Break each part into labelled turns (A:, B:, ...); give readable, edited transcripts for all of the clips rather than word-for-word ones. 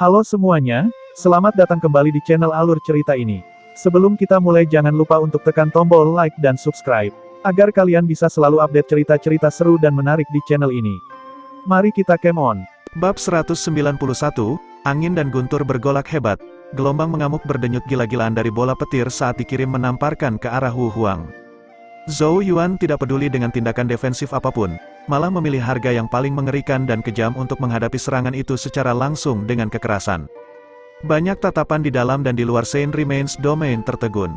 A: Halo semuanya, selamat datang kembali di channel Alur Cerita ini. Sebelum kita mulai jangan lupa untuk tekan tombol like dan subscribe, agar kalian bisa selalu update cerita-cerita seru dan menarik di channel ini. Mari kita game on. Bab 191, Angin dan Guntur bergolak hebat, gelombang mengamuk berdenyut gila-gilaan dari bola petir saat dikirim menamparkan ke arah Wu Huang. Zhou Yuan tidak peduli dengan tindakan defensif apapun, malah memilih harga yang paling mengerikan dan kejam untuk menghadapi serangan itu secara langsung dengan kekerasan. Banyak tatapan di dalam dan di luar Saint Remains Domain tertegun.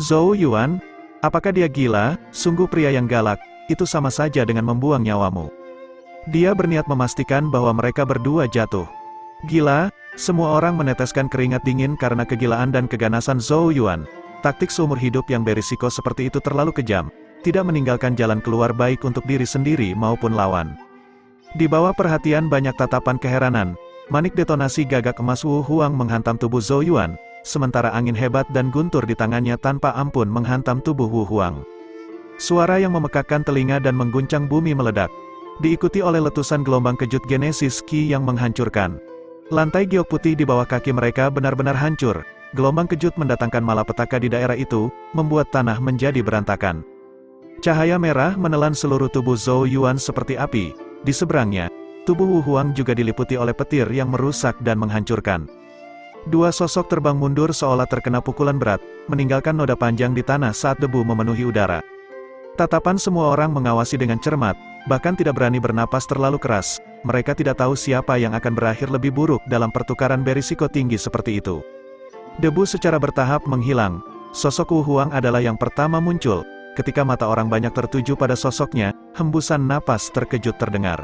A: Zhou Yuan, apakah dia gila? Sungguh pria yang galak, itu sama saja dengan membuang nyawamu. Dia berniat memastikan bahwa mereka berdua jatuh. Gila, semua orang meneteskan keringat dingin karena kegilaan dan keganasan Zhou Yuan. Taktik seumur hidup yang berisiko seperti itu terlalu kejam, tidak meninggalkan jalan keluar baik untuk diri sendiri maupun lawan. Di bawah perhatian banyak tatapan keheranan, manik detonasi gagak emas Wu Huang menghantam tubuh Zhou Yuan, sementara angin hebat dan guntur di tangannya tanpa ampun menghantam tubuh Wu Huang. Suara yang memekakkan telinga dan mengguncang bumi meledak, diikuti oleh letusan gelombang kejut Genesis Ki yang menghancurkan. Lantai giok putih di bawah kaki mereka benar-benar hancur. Gelombang kejut mendatangkan malapetaka di daerah itu, membuat tanah menjadi berantakan. Cahaya merah menelan seluruh tubuh Zhou Yuan seperti api. Di seberangnya, tubuh Wu Huang juga diliputi oleh petir yang merusak dan menghancurkan. Dua sosok terbang mundur seolah terkena pukulan berat, meninggalkan noda panjang di tanah saat debu memenuhi udara. Tatapan semua orang mengawasi dengan cermat, bahkan tidak berani bernapas terlalu keras. Mereka tidak tahu siapa yang akan berakhir lebih buruk dalam pertukaran berisiko tinggi seperti itu. Debu secara bertahap menghilang. Sosok Wu Huang adalah yang pertama muncul. Ketika mata orang banyak tertuju pada sosoknya, hembusan napas terkejut terdengar.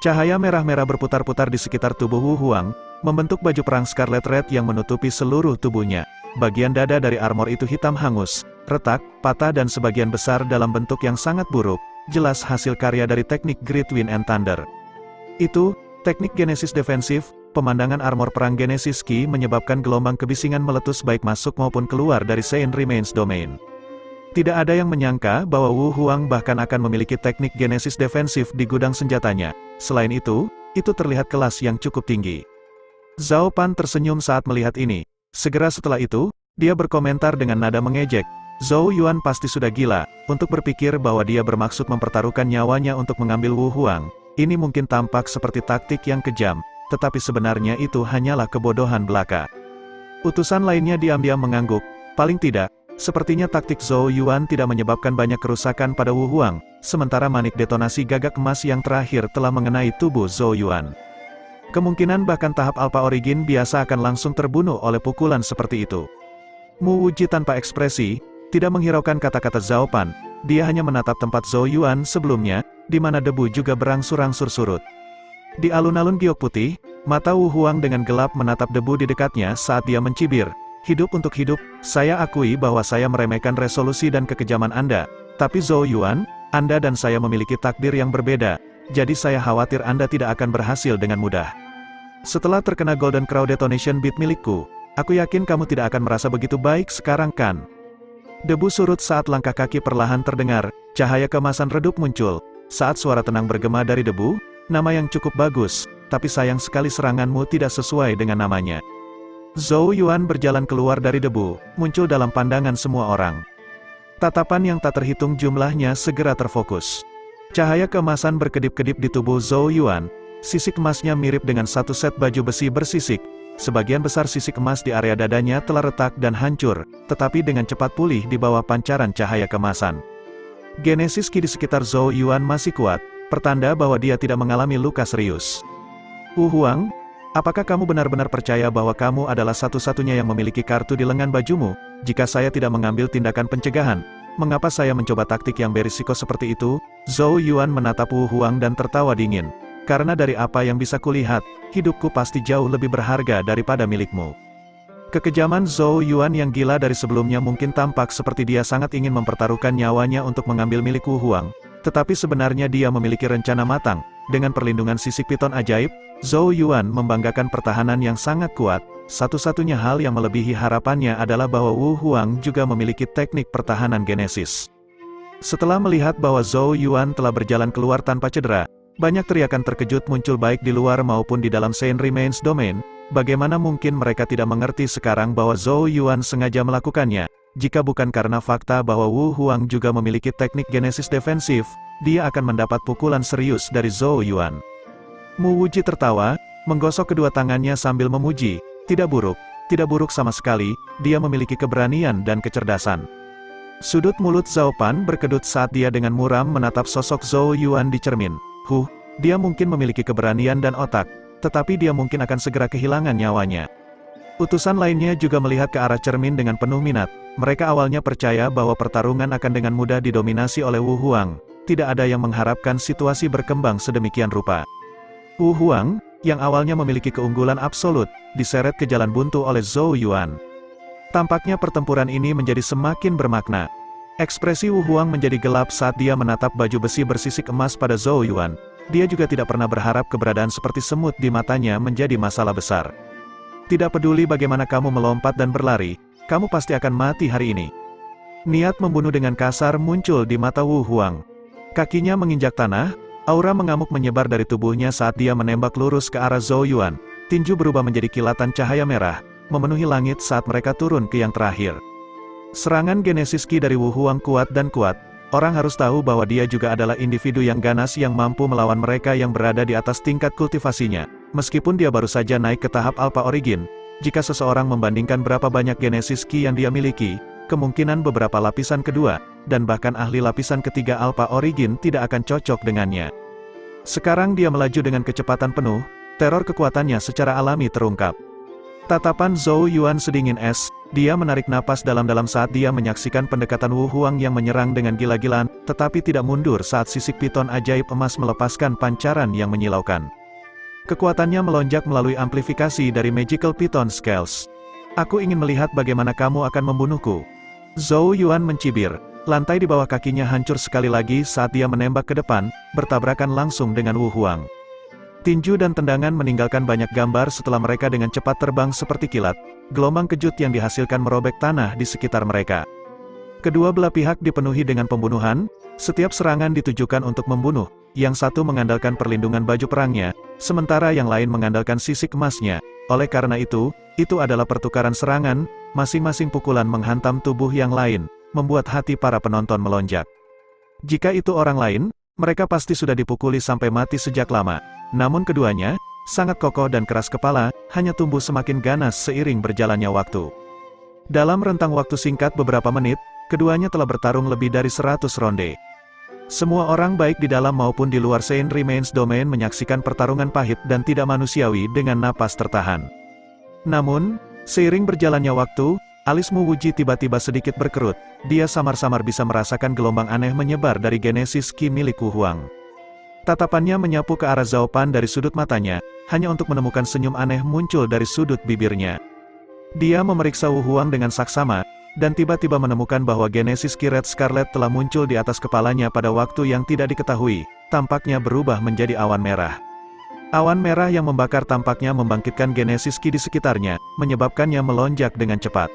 A: Cahaya merah-merah berputar-putar di sekitar tubuh Wu Huang, membentuk baju perang Scarlet Red yang menutupi seluruh tubuhnya. Bagian dada dari armor itu hitam hangus, retak, patah dan sebagian besar dalam bentuk yang sangat buruk, jelas hasil karya dari teknik Great Wind and Thunder. Itu, teknik Genesis defensif. Pemandangan armor perang Genesis Ki menyebabkan gelombang kebisingan meletus baik masuk maupun keluar dari Saint Remains Domain. Tidak ada yang menyangka bahwa Wu Huang bahkan akan memiliki teknik Genesis defensif di gudang senjatanya. Selain itu terlihat kelas yang cukup tinggi. Zhao Pan tersenyum saat melihat ini. Segera setelah itu, dia berkomentar dengan nada mengejek. Zhou Yuan pasti sudah gila, untuk berpikir bahwa dia bermaksud mempertaruhkan nyawanya untuk mengambil Wu Huang. Ini mungkin tampak seperti taktik yang kejam, tetapi sebenarnya itu hanyalah kebodohan belaka. Utusan lainnya diam-diam mengangguk. Paling tidak, sepertinya taktik Zhou Yuan tidak menyebabkan banyak kerusakan pada Wu Huang, sementara manik detonasi gagak emas yang terakhir telah mengenai tubuh Zhou Yuan. Kemungkinan bahkan tahap Alpha Origin biasa akan langsung terbunuh oleh pukulan seperti itu. Mu Wuji tanpa ekspresi, tidak menghiraukan kata-kata Zhao Pan. Dia hanya menatap tempat Zhou Yuan sebelumnya, di mana debu juga berangsur-angsur surut. Di alun-alun giok putih, mata Wu Huang dengan gelap menatap debu di dekatnya saat dia mencibir. Hidup untuk hidup, saya akui bahwa saya meremehkan resolusi dan kekejaman Anda. Tapi Zhou Yuan, Anda dan saya memiliki takdir yang berbeda. Jadi saya khawatir Anda tidak akan berhasil dengan mudah. Setelah terkena Golden Crow Detonation Beat milikku, aku yakin kamu tidak akan merasa begitu baik sekarang kan? Debu surut saat langkah kaki perlahan terdengar, cahaya keemasan redup muncul. Saat suara tenang bergema dari debu, nama yang cukup bagus, tapi sayang sekali seranganmu tidak sesuai dengan namanya. Zhou Yuan berjalan keluar dari debu, muncul dalam pandangan semua orang. Tatapan yang tak terhitung jumlahnya segera terfokus. Cahaya keemasan berkedip-kedip di tubuh Zhou Yuan, sisik emasnya mirip dengan satu set baju besi bersisik. Sebagian besar sisik emas di area dadanya telah retak dan hancur, tetapi dengan cepat pulih di bawah pancaran cahaya keemasan. Genesis Ki di sekitar Zhou Yuan masih kuat, pertanda bahwa dia tidak mengalami luka serius. Wu Huang, apakah kamu benar-benar percaya bahwa kamu adalah satu-satunya yang memiliki kartu di lengan bajumu? Jika saya tidak mengambil tindakan pencegahan, mengapa saya mencoba taktik yang berisiko seperti itu? Zhou Yuan menatap Wu Huang dan tertawa dingin. Karena dari apa yang bisa kulihat, hidupku pasti jauh lebih berharga daripada milikmu. Kekejaman Zhou Yuan yang gila dari sebelumnya mungkin tampak seperti dia sangat ingin mempertaruhkan nyawanya untuk mengambil milik Wu Huang. Tetapi sebenarnya dia memiliki rencana matang. Dengan perlindungan sisik piton ajaib, Zhou Yuan membanggakan pertahanan yang sangat kuat. Satu-satunya hal yang melebihi harapannya adalah bahwa Wu Huang juga memiliki teknik pertahanan Genesis. Setelah melihat bahwa Zhou Yuan telah berjalan keluar tanpa cedera, banyak teriakan terkejut muncul baik di luar maupun di dalam Saint Remains Domain. bagaimana mungkin mereka tidak mengerti sekarang bahwa Zhou Yuan sengaja melakukannya, jika bukan karena fakta bahwa Wu Huang juga memiliki teknik genesis defensif, dia akan mendapat pukulan serius dari Zhou Yuan. Mu Wuji tertawa, menggosok kedua tangannya sambil memuji, tidak buruk sama sekali, dia memiliki keberanian dan kecerdasan. Sudut mulut Zhao Pan berkedut saat dia dengan muram menatap sosok Zhou Yuan di cermin. Dia mungkin memiliki keberanian dan otak, tetapi dia mungkin akan segera kehilangan nyawanya. Utusan lainnya juga melihat ke arah cermin dengan penuh minat. Mereka awalnya percaya bahwa pertarungan akan dengan mudah didominasi oleh Wu Huang. Tidak ada yang mengharapkan situasi berkembang sedemikian rupa. Wu Huang, yang awalnya memiliki keunggulan absolut, diseret ke jalan buntu oleh Zhou Yuan. Tampaknya pertempuran ini menjadi semakin bermakna. Ekspresi Wu Huang menjadi gelap saat dia menatap baju besi bersisik emas pada Zhou Yuan. Dia juga tidak pernah berharap keberadaan seperti semut di matanya menjadi masalah besar. Tidak peduli bagaimana kamu melompat dan berlari, kamu pasti akan mati hari ini. Niat membunuh dengan kasar muncul di mata Wu Huang. Kakinya menginjak tanah, aura mengamuk menyebar dari tubuhnya saat dia menembak lurus ke arah Zhou Yuan. Tinju berubah menjadi kilatan cahaya merah, memenuhi langit saat mereka turun ke yang terakhir. Serangan genesis Qi dari Wu Huang kuat dan kuat. Orang harus tahu bahwa dia juga adalah individu yang ganas yang mampu melawan mereka yang berada di atas tingkat kultivasinya. Meskipun dia baru saja naik ke tahap Alpha Origin, jika seseorang membandingkan berapa banyak genesis Qi yang dia miliki, kemungkinan beberapa lapisan kedua, dan bahkan ahli lapisan ketiga Alpha Origin tidak akan cocok dengannya. Sekarang dia melaju dengan kecepatan penuh, teror kekuatannya secara alami terungkap. Tatapan Zhou Yuan sedingin es, dia menarik napas dalam-dalam saat dia menyaksikan pendekatan Wu Huang yang menyerang dengan gila-gilaan, tetapi tidak mundur saat sisik piton ajaib emas melepaskan pancaran yang menyilaukan. Kekuatannya melonjak melalui amplifikasi dari Magical Python Scales. Aku ingin melihat bagaimana kamu akan membunuhku. Zhou Yuan mencibir, lantai di bawah kakinya hancur sekali lagi saat dia menembak ke depan, bertabrakan langsung dengan Wu Huang. Tinju dan tendangan meninggalkan banyak gambar setelah mereka dengan cepat terbang seperti kilat. Gelombang kejut yang dihasilkan merobek tanah di sekitar mereka. Kedua belah pihak dipenuhi dengan pembunuhan, setiap serangan ditujukan untuk membunuh, yang satu mengandalkan perlindungan baju perangnya, sementara yang lain mengandalkan sisik emasnya. Oleh karena itu adalah pertukaran serangan, masing-masing pukulan menghantam tubuh yang lain, membuat hati para penonton melonjak. Jika itu orang lain, mereka pasti sudah dipukuli sampai mati sejak lama. Namun keduanya, sangat kokoh dan keras kepala, hanya tumbuh semakin ganas seiring berjalannya waktu. Dalam rentang waktu singkat beberapa menit, keduanya telah bertarung lebih dari 100 ronde. Semua orang baik di dalam maupun di luar Saint Remains Domain menyaksikan pertarungan pahit dan tidak manusiawi dengan napas tertahan. Namun, seiring berjalannya waktu, alis Mu Wuji tiba-tiba sedikit berkerut. Dia samar-samar bisa merasakan gelombang aneh menyebar dari genesis Qi milik Wu Huang. Tatapannya menyapu ke arah Zhao Pan dari sudut matanya, hanya untuk menemukan senyum aneh muncul dari sudut bibirnya. Dia memeriksa Wu Huang dengan saksama, dan tiba-tiba menemukan bahwa genesis Qi Red Scarlet telah muncul di atas kepalanya pada waktu yang tidak diketahui, tampaknya berubah menjadi awan merah. Awan merah yang membakar tampaknya membangkitkan genesis Qi di sekitarnya, menyebabkannya melonjak dengan cepat.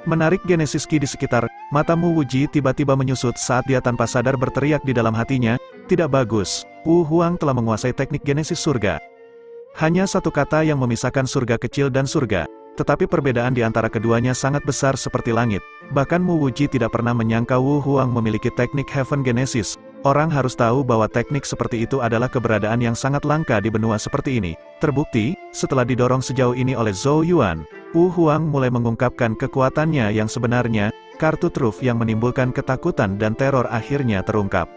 A: Menarik genesis Qi di sekitar, mata Mu Wuji tiba-tiba menyusut saat dia tanpa sadar berteriak di dalam hatinya, tidak bagus, Wu Huang telah menguasai teknik genesis surga. Hanya satu kata yang memisahkan surga kecil dan surga, tetapi perbedaan di antara keduanya sangat besar seperti langit. Bahkan Mu Wuji tidak pernah menyangka Wu Huang memiliki teknik Heaven Genesis. Orang harus tahu bahwa teknik seperti itu adalah keberadaan yang sangat langka di benua seperti ini. Terbukti, setelah didorong sejauh ini oleh Zhou Yuan, Wu Huang mulai mengungkapkan kekuatannya yang sebenarnya, kartu truf yang menimbulkan ketakutan dan teror akhirnya terungkap.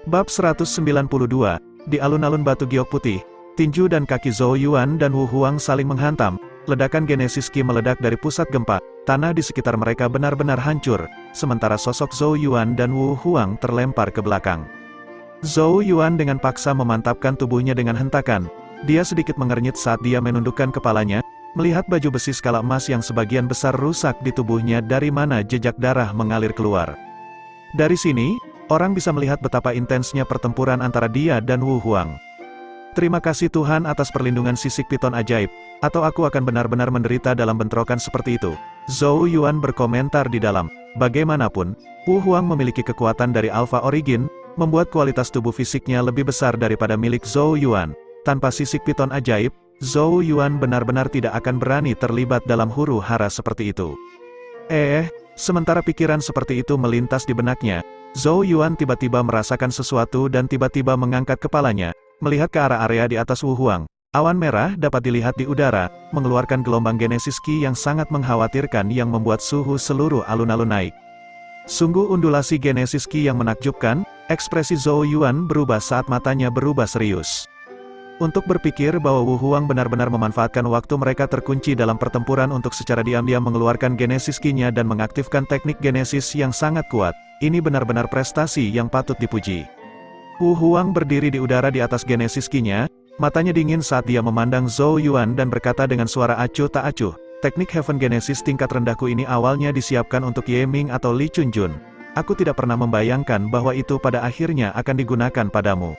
A: Bab 192, di alun-alun Batu Giok Putih, tinju dan kaki Zhou Yuan dan Wu Huang saling menghantam, ledakan genesis Qi meledak dari pusat gempa, tanah di sekitar mereka benar-benar hancur, sementara sosok Zhou Yuan dan Wu Huang terlempar ke belakang. Zhou Yuan dengan paksa memantapkan tubuhnya dengan hentakan, dia sedikit mengernyit saat dia menundukkan kepalanya, melihat baju besi skala emas yang sebagian besar rusak di tubuhnya dari mana jejak darah mengalir keluar. Dari sini, orang bisa melihat betapa intensnya pertempuran antara dia dan Wu Huang. Terima kasih Tuhan atas perlindungan sisik piton ajaib, atau aku akan benar-benar menderita dalam bentrokan seperti itu. Zhou Yuan berkomentar di dalam. Bagaimanapun, Wu Huang memiliki kekuatan dari Alpha Origin, membuat kualitas tubuh fisiknya lebih besar daripada milik Zhou Yuan. Tanpa sisik piton ajaib,
B: Zhou Yuan benar-benar tidak akan berani terlibat dalam huru-hara seperti itu. Sementara pikiran seperti itu melintas di benaknya, Zhou Yuan tiba-tiba merasakan sesuatu dan tiba-tiba mengangkat kepalanya, melihat ke arah area di atas Wu Huang. Awan merah dapat dilihat di udara, mengeluarkan gelombang Genesis Qi yang sangat mengkhawatirkan yang membuat suhu seluruh alun-alun naik. Sungguh undulasi Genesis Qi yang menakjubkan, ekspresi Zhou Yuan berubah saat matanya berubah serius. Untuk berpikir bahwa Wu Huang benar-benar memanfaatkan waktu mereka terkunci dalam pertempuran untuk secara diam-diam mengeluarkan Genesis Qi-nya dan mengaktifkan teknik Genesis yang sangat kuat, ini benar-benar prestasi yang patut dipuji. Wu Huang berdiri di udara di atas Genesis Qi-nya, matanya dingin saat dia memandang Zhou Yuan dan berkata dengan suara acuh tak acuh, teknik Heaven Genesis tingkat rendahku ini awalnya disiapkan untuk Ye Ming atau Li Chunjun. Aku tidak pernah membayangkan bahwa itu pada akhirnya akan digunakan padamu.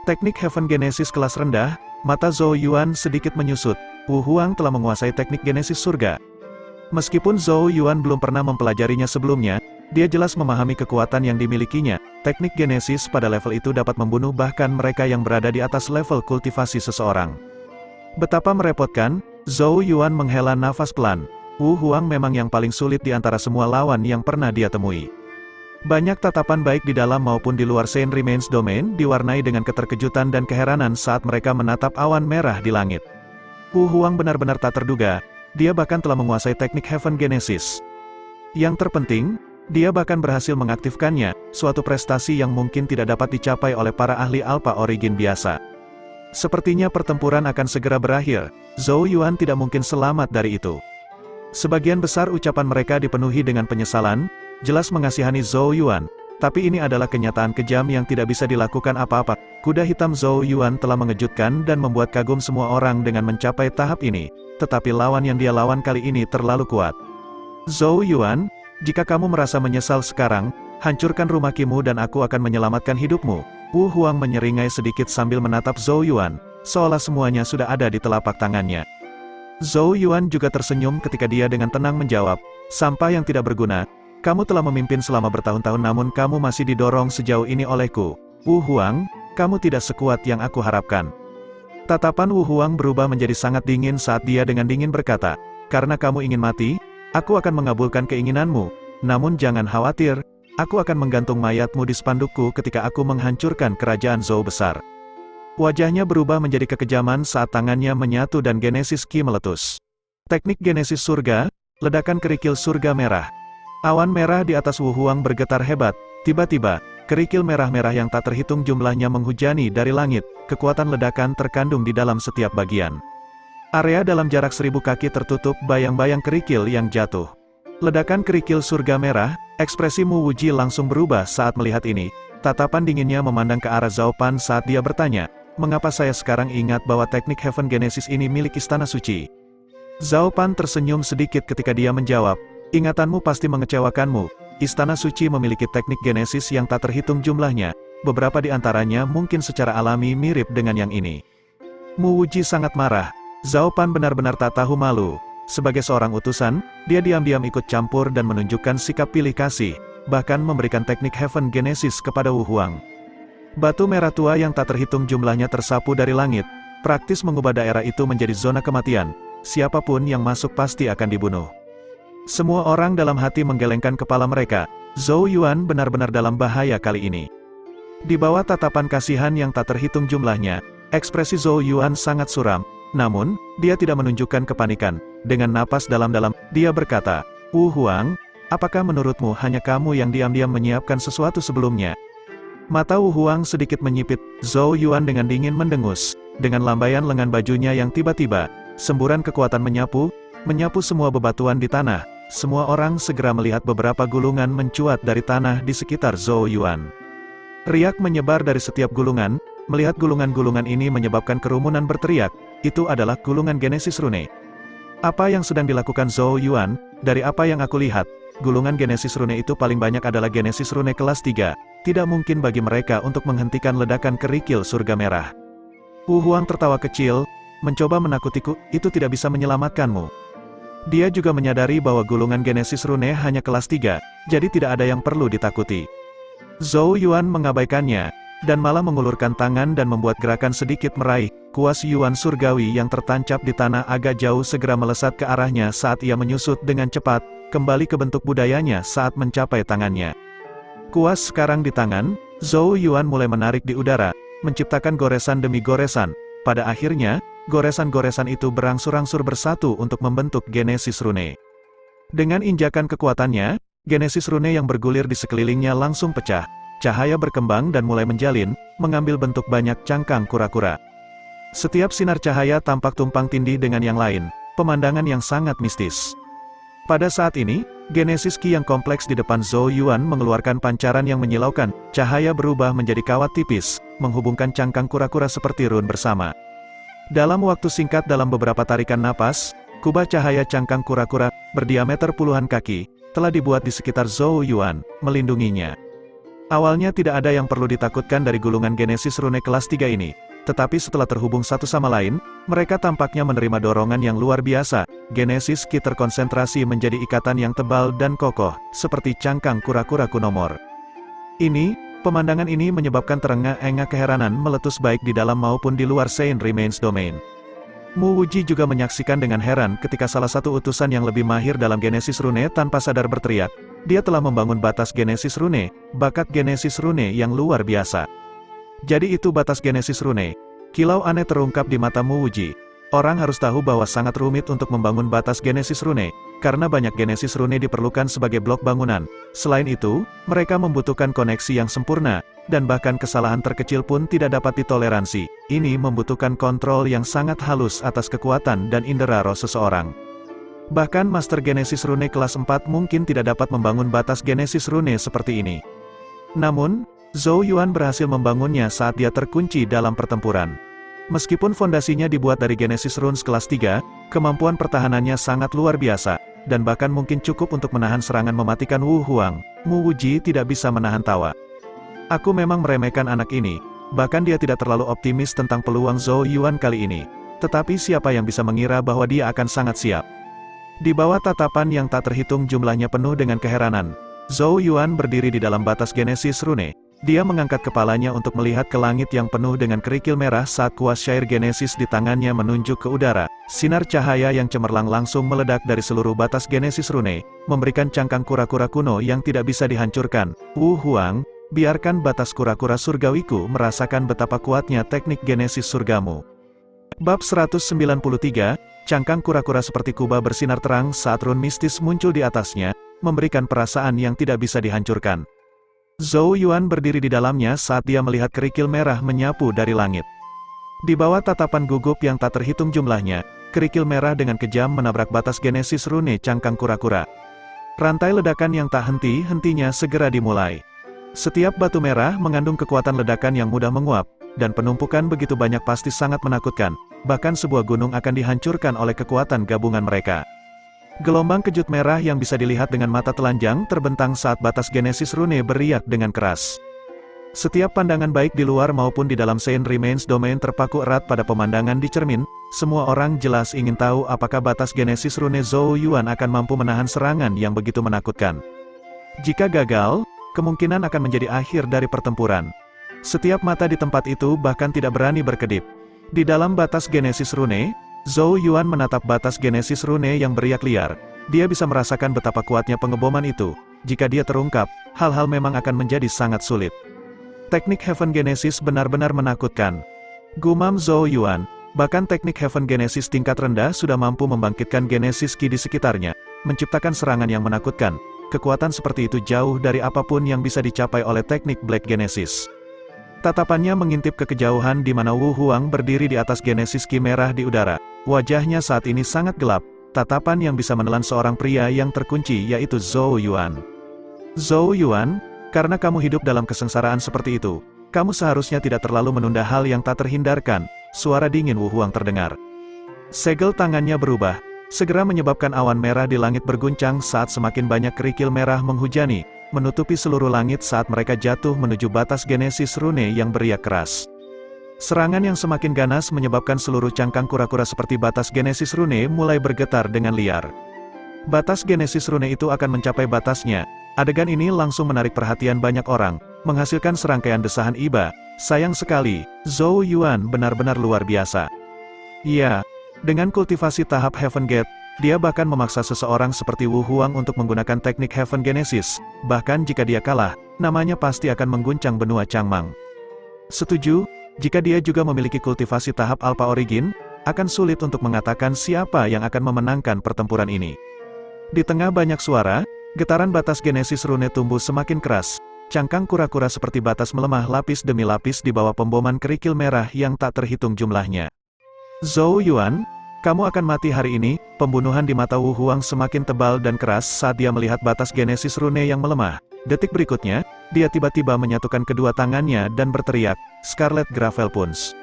B: Teknik Heaven Genesis kelas rendah, mata Zhou Yuan sedikit menyusut, Wu Huang telah menguasai teknik Genesis surga. Meskipun Zhou Yuan belum pernah mempelajarinya sebelumnya, dia jelas memahami kekuatan yang dimilikinya. Teknik Genesis pada level itu dapat membunuh bahkan mereka yang berada di atas level kultivasi seseorang. Betapa merepotkan, Zhou Yuan menghela nafas pelan. Wu Huang memang yang paling sulit di antara semua lawan yang pernah dia temui. Banyak tatapan baik di dalam maupun di luar Saint Remains Domain diwarnai dengan keterkejutan dan keheranan saat mereka menatap awan merah di langit. Wu Huang benar-benar tak terduga, dia bahkan telah menguasai teknik Heaven Genesis. Yang terpenting, dia bahkan berhasil mengaktifkannya, suatu prestasi yang mungkin tidak dapat dicapai oleh para ahli Alpha Origin biasa. Sepertinya pertempuran akan segera berakhir, Zhou Yuan tidak mungkin selamat dari itu. Sebagian besar ucapan mereka dipenuhi dengan penyesalan, jelas mengasihani Zhou Yuan, tapi ini adalah kenyataan kejam yang tidak bisa dilakukan apa-apa. Kuda hitam Zhou Yuan telah mengejutkan dan membuat kagum semua orang dengan mencapai tahap ini, tetapi lawan yang dia lawan kali ini terlalu kuat. Zhou Yuan, jika kamu merasa menyesal sekarang, hancurkan rumah Kimu dan aku akan menyelamatkan hidupmu. Wu Huang menyeringai sedikit sambil menatap Zhou Yuan, seolah semuanya sudah ada di telapak tangannya. Zhou Yuan juga tersenyum ketika dia dengan tenang menjawab, sampah yang tidak berguna. Kamu telah memimpin selama bertahun-tahun namun kamu masih didorong sejauh ini olehku. Wu Huang, kamu tidak sekuat yang aku harapkan. Tatapan Wu Huang berubah menjadi sangat dingin saat dia dengan dingin berkata, karena kamu ingin mati, aku akan mengabulkan keinginanmu, namun jangan khawatir, aku akan menggantung mayatmu di spandukku ketika aku menghancurkan kerajaan Zhou besar. Wajahnya berubah menjadi kekejaman saat tangannya menyatu dan Genesis Qi meletus. Teknik Genesis surga, ledakan kerikil surga merah. Awan merah di atas Wu Huang bergetar hebat, tiba-tiba, kerikil merah-merah yang tak terhitung jumlahnya menghujani dari langit, kekuatan ledakan terkandung di dalam setiap bagian. Area dalam jarak 1000 kaki tertutup bayang-bayang kerikil yang jatuh. Ledakan kerikil surga merah, ekspresi Mu Wuji langsung berubah saat melihat ini, tatapan dinginnya memandang ke arah Zhao Pan saat dia bertanya, mengapa saya sekarang ingat bahwa teknik Heaven Genesis ini milik Istana Suci? Zhao Pan tersenyum sedikit ketika dia menjawab, ingatanmu pasti mengecewakanmu, Istana Suci memiliki teknik Genesis yang tak terhitung jumlahnya, beberapa di antaranya mungkin secara alami mirip dengan yang ini. Mu Wuji sangat marah, Zhao Pan benar-benar tak tahu malu, sebagai seorang utusan, dia diam-diam ikut campur dan menunjukkan sikap pilih kasih, bahkan memberikan teknik Heaven Genesis kepada Wu Huang. Batu merah tua yang tak terhitung jumlahnya tersapu dari langit, praktis mengubah daerah itu menjadi zona kematian, siapapun yang masuk pasti akan dibunuh. Semua orang dalam hati menggelengkan kepala mereka, Zhou Yuan benar-benar dalam bahaya kali ini. Di bawah tatapan kasihan yang tak terhitung jumlahnya, ekspresi Zhou Yuan sangat suram, namun, dia tidak menunjukkan kepanikan. Dengan napas dalam-dalam, dia berkata, Wu Huang, apakah menurutmu hanya kamu yang diam-diam menyiapkan sesuatu sebelumnya? Mata Wu Huang sedikit menyipit, Zhou Yuan dengan dingin mendengus, dengan lambaian lengan bajunya yang tiba-tiba, semburan kekuatan menyapu semua bebatuan di tanah. Semua orang segera melihat beberapa gulungan mencuat dari tanah di sekitar Zhou Yuan. Riak menyebar dari setiap gulungan, melihat gulungan-gulungan ini menyebabkan kerumunan berteriak, itu adalah gulungan Genesis Rune. Apa yang sedang dilakukan Zhou Yuan? Dari apa yang aku lihat, gulungan Genesis Rune itu paling banyak adalah Genesis Rune kelas 3, tidak mungkin bagi mereka untuk menghentikan ledakan kerikil surga merah. Wu Huang tertawa kecil, mencoba menakutiku, itu tidak bisa menyelamatkanmu. Dia juga menyadari bahwa gulungan Genesis Rune hanya kelas 3, jadi tidak ada yang perlu ditakuti. Zhou Yuan mengabaikannya, dan malah mengulurkan tangan dan membuat gerakan sedikit meraih kuas Yuan surgawi yang tertancap di tanah agak jauh segera melesat ke arahnya saat ia menyusut dengan cepat, kembali ke bentuk budayanya saat mencapai tangannya. Kuas sekarang di tangan, Zhou Yuan mulai menarik di udara, menciptakan goresan demi goresan. Pada akhirnya, goresan-goresan itu berangsur-angsur bersatu untuk membentuk Genesis Rune. Dengan injakan kekuatannya, Genesis Rune yang bergulir di sekelilingnya langsung pecah. Cahaya berkembang dan mulai menjalin, mengambil bentuk banyak cangkang kura-kura. Setiap sinar cahaya tampak tumpang tindih dengan yang lain, pemandangan yang sangat mistis. Pada saat ini, Genesis Ki yang kompleks di depan Zhou Yuan mengeluarkan pancaran yang menyilaukan, cahaya berubah menjadi kawat tipis, menghubungkan cangkang kura-kura seperti rune bersama. Dalam waktu singkat dalam beberapa tarikan napas, kubah cahaya cangkang kura-kura, berdiameter puluhan kaki, telah dibuat di sekitar Zhou Yuan, melindunginya. Awalnya tidak ada yang perlu ditakutkan dari gulungan Genesis Rune kelas 3 ini, tetapi setelah terhubung satu sama lain, mereka tampaknya menerima dorongan yang luar biasa. Genesis Ki terkonsentrasi menjadi ikatan yang tebal dan kokoh, seperti cangkang kura-kura kunomor. Pemandangan ini menyebabkan terengah-engah keheranan meletus baik di dalam maupun di luar Saint Remains Domain. Mu Wuji juga menyaksikan dengan heran ketika salah satu utusan yang lebih mahir dalam Genesis Rune tanpa sadar berteriak, dia telah membangun batas Genesis Rune, bakat Genesis Rune yang luar biasa. Jadi itu batas Genesis Rune. Kilau aneh terungkap di mata Mu Wuji. Orang harus tahu bahwa sangat rumit untuk membangun batas Genesis Rune, karena banyak Genesis Rune diperlukan sebagai blok bangunan. Selain itu, mereka membutuhkan koneksi yang sempurna, dan bahkan kesalahan terkecil pun tidak dapat ditoleransi. Ini membutuhkan kontrol yang sangat halus atas kekuatan dan indera roh seseorang. Bahkan Master Genesis Rune kelas 4 mungkin tidak dapat membangun batas Genesis Rune seperti ini. Namun, Zhou Yuan berhasil membangunnya saat dia terkunci dalam pertempuran. Meskipun fondasinya dibuat dari Genesis Runes kelas 3, kemampuan pertahanannya sangat luar biasa, dan bahkan mungkin cukup untuk menahan serangan mematikan Wu Huang. Mu Wuji tidak bisa menahan tawa. Aku memang meremehkan anak ini, bahkan dia tidak terlalu optimis tentang peluang Zhou Yuan kali ini. Tetapi siapa yang bisa mengira bahwa dia akan sangat siap? Di bawah tatapan yang tak terhitung jumlahnya penuh dengan keheranan, Zhou Yuan berdiri di dalam batas Genesis Rune. Dia mengangkat kepalanya untuk melihat ke langit yang penuh dengan kerikil merah saat kuas syair Genesis di tangannya menunjuk ke udara. Sinar cahaya yang cemerlang langsung meledak dari seluruh batas Genesis Rune, memberikan cangkang kura-kura kuno yang tidak bisa dihancurkan. Wu Huang, biarkan batas kura-kura surgawiku merasakan betapa kuatnya teknik Genesis surgamu. Bab 193, cangkang kura-kura seperti kubah bersinar terang saat rune mistis muncul di atasnya, memberikan perasaan yang tidak bisa dihancurkan. Zhou Yuan berdiri di dalamnya saat dia melihat kerikil merah menyapu dari langit. Di bawah tatapan gugup yang tak terhitung jumlahnya, kerikil merah dengan kejam menabrak batas Genesis Rune cangkang kura-kura. Rantai ledakan yang tak henti-hentinya segera dimulai. Setiap batu merah mengandung kekuatan ledakan yang mudah menguap, dan penumpukan begitu banyak pasti sangat menakutkan, bahkan sebuah gunung akan dihancurkan oleh kekuatan gabungan mereka. Gelombang kejut merah yang bisa dilihat dengan mata telanjang terbentang saat batas Genesis Rune beriak dengan keras. Setiap pandangan baik di luar maupun di dalam Saint Remains Domain terpaku erat pada pemandangan di cermin. Semua orang jelas ingin tahu apakah batas Genesis Rune Zhou Yuan akan mampu menahan serangan yang begitu menakutkan. Jika gagal, kemungkinan akan menjadi akhir dari pertempuran. Setiap mata di tempat itu bahkan tidak berani berkedip. Di dalam batas Genesis Rune, Zhou Yuan menatap batas Genesis Rune yang beriak liar. Dia bisa merasakan betapa kuatnya pengeboman itu. Jika dia terungkap, hal-hal memang akan menjadi sangat sulit. Teknik Heaven Genesis benar-benar menakutkan. Gumam Zhou Yuan, bahkan teknik Heaven Genesis tingkat rendah sudah mampu membangkitkan Genesis Ki di sekitarnya, menciptakan serangan yang menakutkan. Kekuatan seperti itu jauh dari apapun yang bisa dicapai oleh teknik Black Genesis. Tatapannya mengintip ke kejauhan di mana Wu Huang berdiri di atas Genesis Ki merah di udara. Wajahnya saat ini sangat gelap, tatapan yang bisa menelan seorang pria yang terkunci yaitu Zhou Yuan. Zhou Yuan, karena kamu hidup dalam kesengsaraan seperti itu, kamu seharusnya tidak terlalu menunda hal yang tak terhindarkan. Suara dingin Wu Huang terdengar. Segel tangannya berubah, segera menyebabkan awan merah di langit berguncang saat semakin banyak kerikil merah menghujani, menutupi seluruh langit saat mereka jatuh menuju batas Genesis Rune yang beriak keras. Serangan yang semakin ganas menyebabkan seluruh cangkang kura-kura seperti batas Genesis Rune mulai bergetar dengan liar. Batas Genesis Rune itu akan mencapai batasnya. Adegan ini langsung menarik perhatian banyak orang. menghasilkan serangkaian desahan iba. Sayang sekali, Zhou Yuan benar-benar luar biasa. Iya, dengan kultivasi tahap Heaven Gate, dia bahkan memaksa seseorang seperti Wu Huang untuk menggunakan teknik Heaven Genesis. Bahkan jika dia kalah, namanya pasti akan mengguncang benua Changmang. Setuju, jika dia juga memiliki kultivasi tahap Alpha Origin, akan sulit untuk mengatakan siapa yang akan memenangkan pertempuran ini. Di tengah banyak suara, getaran batas Genesis Rune tumbuh semakin keras. Cangkang kura-kura seperti batas melemah lapis demi lapis di bawah pemboman kerikil merah yang tak terhitung jumlahnya. Zhou Yuan, kamu akan mati hari ini. Pembunuhan di mata Wu Huang semakin tebal dan keras saat dia melihat batas Genesis Rune yang melemah. Detik berikutnya, dia tiba-tiba menyatukan kedua tangannya dan berteriak, Scarlet Gravel Punch.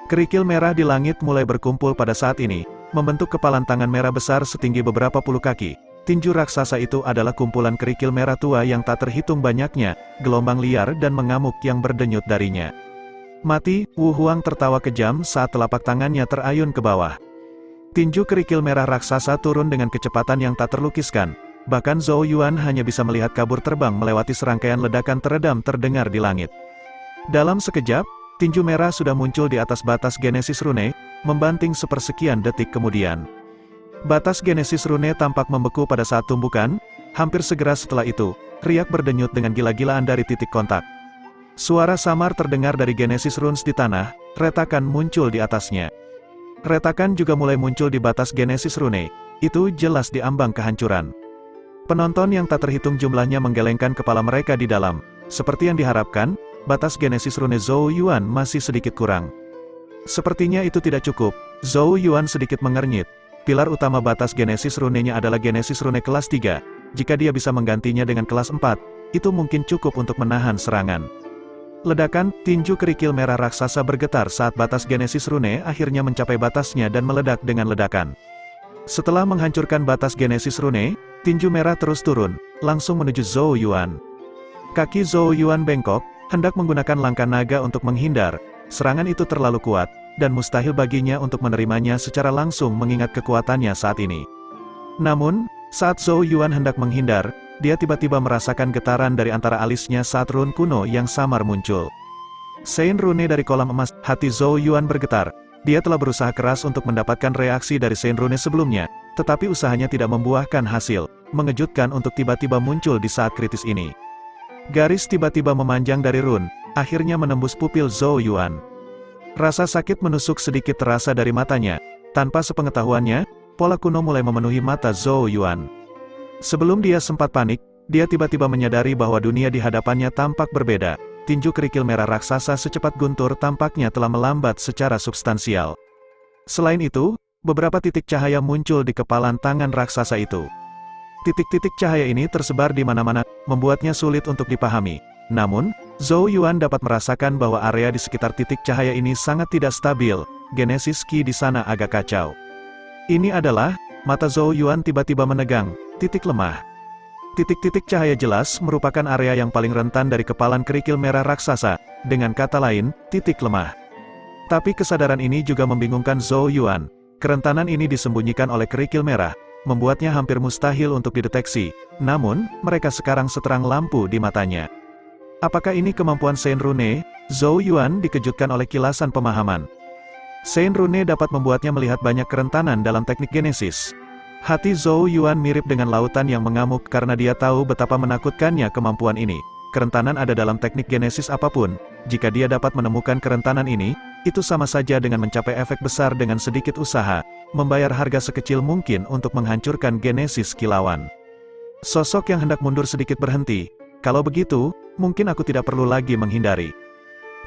B: Kerikil merah di langit mulai berkumpul pada saat ini, membentuk kepalan tangan merah besar setinggi beberapa puluh kaki. Tinju raksasa itu adalah kumpulan kerikil merah tua yang tak terhitung banyaknya, gelombang liar dan mengamuk yang berdenyut darinya. Mati, Wu Huang tertawa kejam saat telapak tangannya terayun ke bawah. Tinju kerikil merah raksasa turun dengan kecepatan yang tak terlukiskan. Bahkan Zhou Yuan hanya bisa melihat kabur terbang melewati serangkaian ledakan teredam terdengar di langit. Dalam sekejap, tinju merah sudah muncul di atas batas Genesis Rune, membanting sepersekian detik kemudian. Batas Genesis Rune tampak membeku pada saat tumbukan. Hampir segera setelah itu, riak berdenyut dengan gila-gilaan dari titik kontak. Suara samar terdengar dari Genesis Runes di tanah, retakan muncul di atasnya. Retakan juga mulai muncul di batas Genesis Rune, itu jelas di ambang kehancuran. Penonton yang tak terhitung jumlahnya menggelengkan kepala mereka di dalam. Seperti yang diharapkan, batas Genesis Rune Zhou Yuan masih sedikit kurang. Sepertinya itu tidak cukup, Zhou Yuan sedikit mengernyit. Pilar utama batas Genesis Rune-nya adalah Genesis Rune kelas 3, jika dia bisa menggantinya dengan kelas 4, itu mungkin cukup untuk menahan serangan. Ledakan, tinju kerikil merah raksasa bergetar saat batas Genesis Rune akhirnya mencapai batasnya dan meledak dengan ledakan. Setelah menghancurkan batas Genesis Rune, tinju merah terus turun, langsung menuju Zhou Yuan. Kaki Zhou Yuan bengkok, hendak menggunakan langkah naga untuk menghindar. Serangan itu terlalu kuat, dan mustahil baginya untuk menerimanya secara langsung mengingat kekuatannya saat ini. Namun, saat Zhou Yuan hendak menghindar, dia tiba-tiba merasakan getaran dari antara alisnya saat rune kuno yang samar muncul. Sein Rune dari kolam emas, hati Zhou Yuan bergetar. Dia telah berusaha keras untuk mendapatkan reaksi dari Sein Rune sebelumnya, tetapi usahanya tidak membuahkan hasil. Mengejutkan untuk tiba-tiba muncul di saat kritis ini. Garis tiba-tiba memanjang dari rune, akhirnya menembus pupil Zhou Yuan. Rasa sakit menusuk sedikit terasa dari matanya. Tanpa sepengetahuannya, pola kuno mulai memenuhi mata Zhou Yuan. Sebelum dia sempat panik, dia tiba-tiba menyadari bahwa dunia di hadapannya tampak berbeda. Tinju kerikil merah raksasa secepat guntur tampaknya telah melambat secara substansial. Selain itu, beberapa titik cahaya muncul di kepalan tangan raksasa itu. Titik-titik cahaya ini tersebar di mana-mana, membuatnya sulit untuk dipahami. Namun, Zhou Yuan dapat merasakan bahwa area di sekitar titik cahaya ini sangat tidak stabil. Genesis Ki di sana agak kacau. Ini adalah, mata Zhou Yuan tiba-tiba menegang, titik lemah. Titik-titik cahaya jelas merupakan area yang paling rentan dari kepalan kerikil merah raksasa, dengan kata lain, titik lemah. Tapi kesadaran ini juga membingungkan Zhou Yuan. Kerentanan ini disembunyikan oleh kerikil merah, membuatnya hampir mustahil untuk dideteksi. Namun, mereka sekarang seterang lampu di matanya. Apakah ini kemampuan Sein Rune? Zhou Yuan dikejutkan oleh kilasan pemahaman. Sein Rune dapat membuatnya melihat banyak kerentanan dalam teknik Genesis. Hati Zhou Yuan mirip dengan lautan yang mengamuk karena dia tahu betapa menakutkannya kemampuan ini. Kerentanan ada dalam teknik Genesis apapun. Jika dia dapat menemukan kerentanan ini, itu sama saja dengan mencapai efek besar dengan sedikit usaha, membayar harga sekecil mungkin untuk menghancurkan Genesis kilauan. Sosok yang hendak mundur sedikit berhenti. Kalau begitu, mungkin aku tidak perlu lagi menghindari.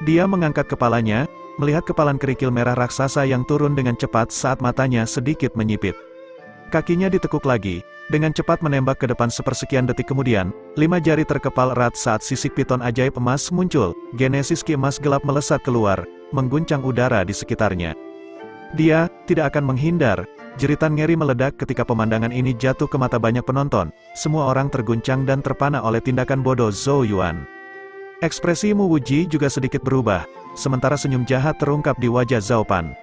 B: Dia mengangkat kepalanya, melihat kepalan kerikil merah raksasa yang turun dengan cepat saat matanya sedikit menyipit. Kakinya ditekuk lagi, dengan cepat menembak ke depan sepersekian detik kemudian, 5 jari terkepal erat saat sisik piton ajaib emas muncul. Genesis Ki emas gelap melesat keluar, mengguncang udara di sekitarnya. Dia tidak akan menghindar. Jeritan ngeri meledak ketika pemandangan ini jatuh ke mata banyak penonton. Semua orang terguncang dan terpana oleh tindakan bodoh Zhou Yuan. Ekspresi Mu Wuji juga sedikit berubah, sementara senyum jahat terungkap di wajah Zhao Pan.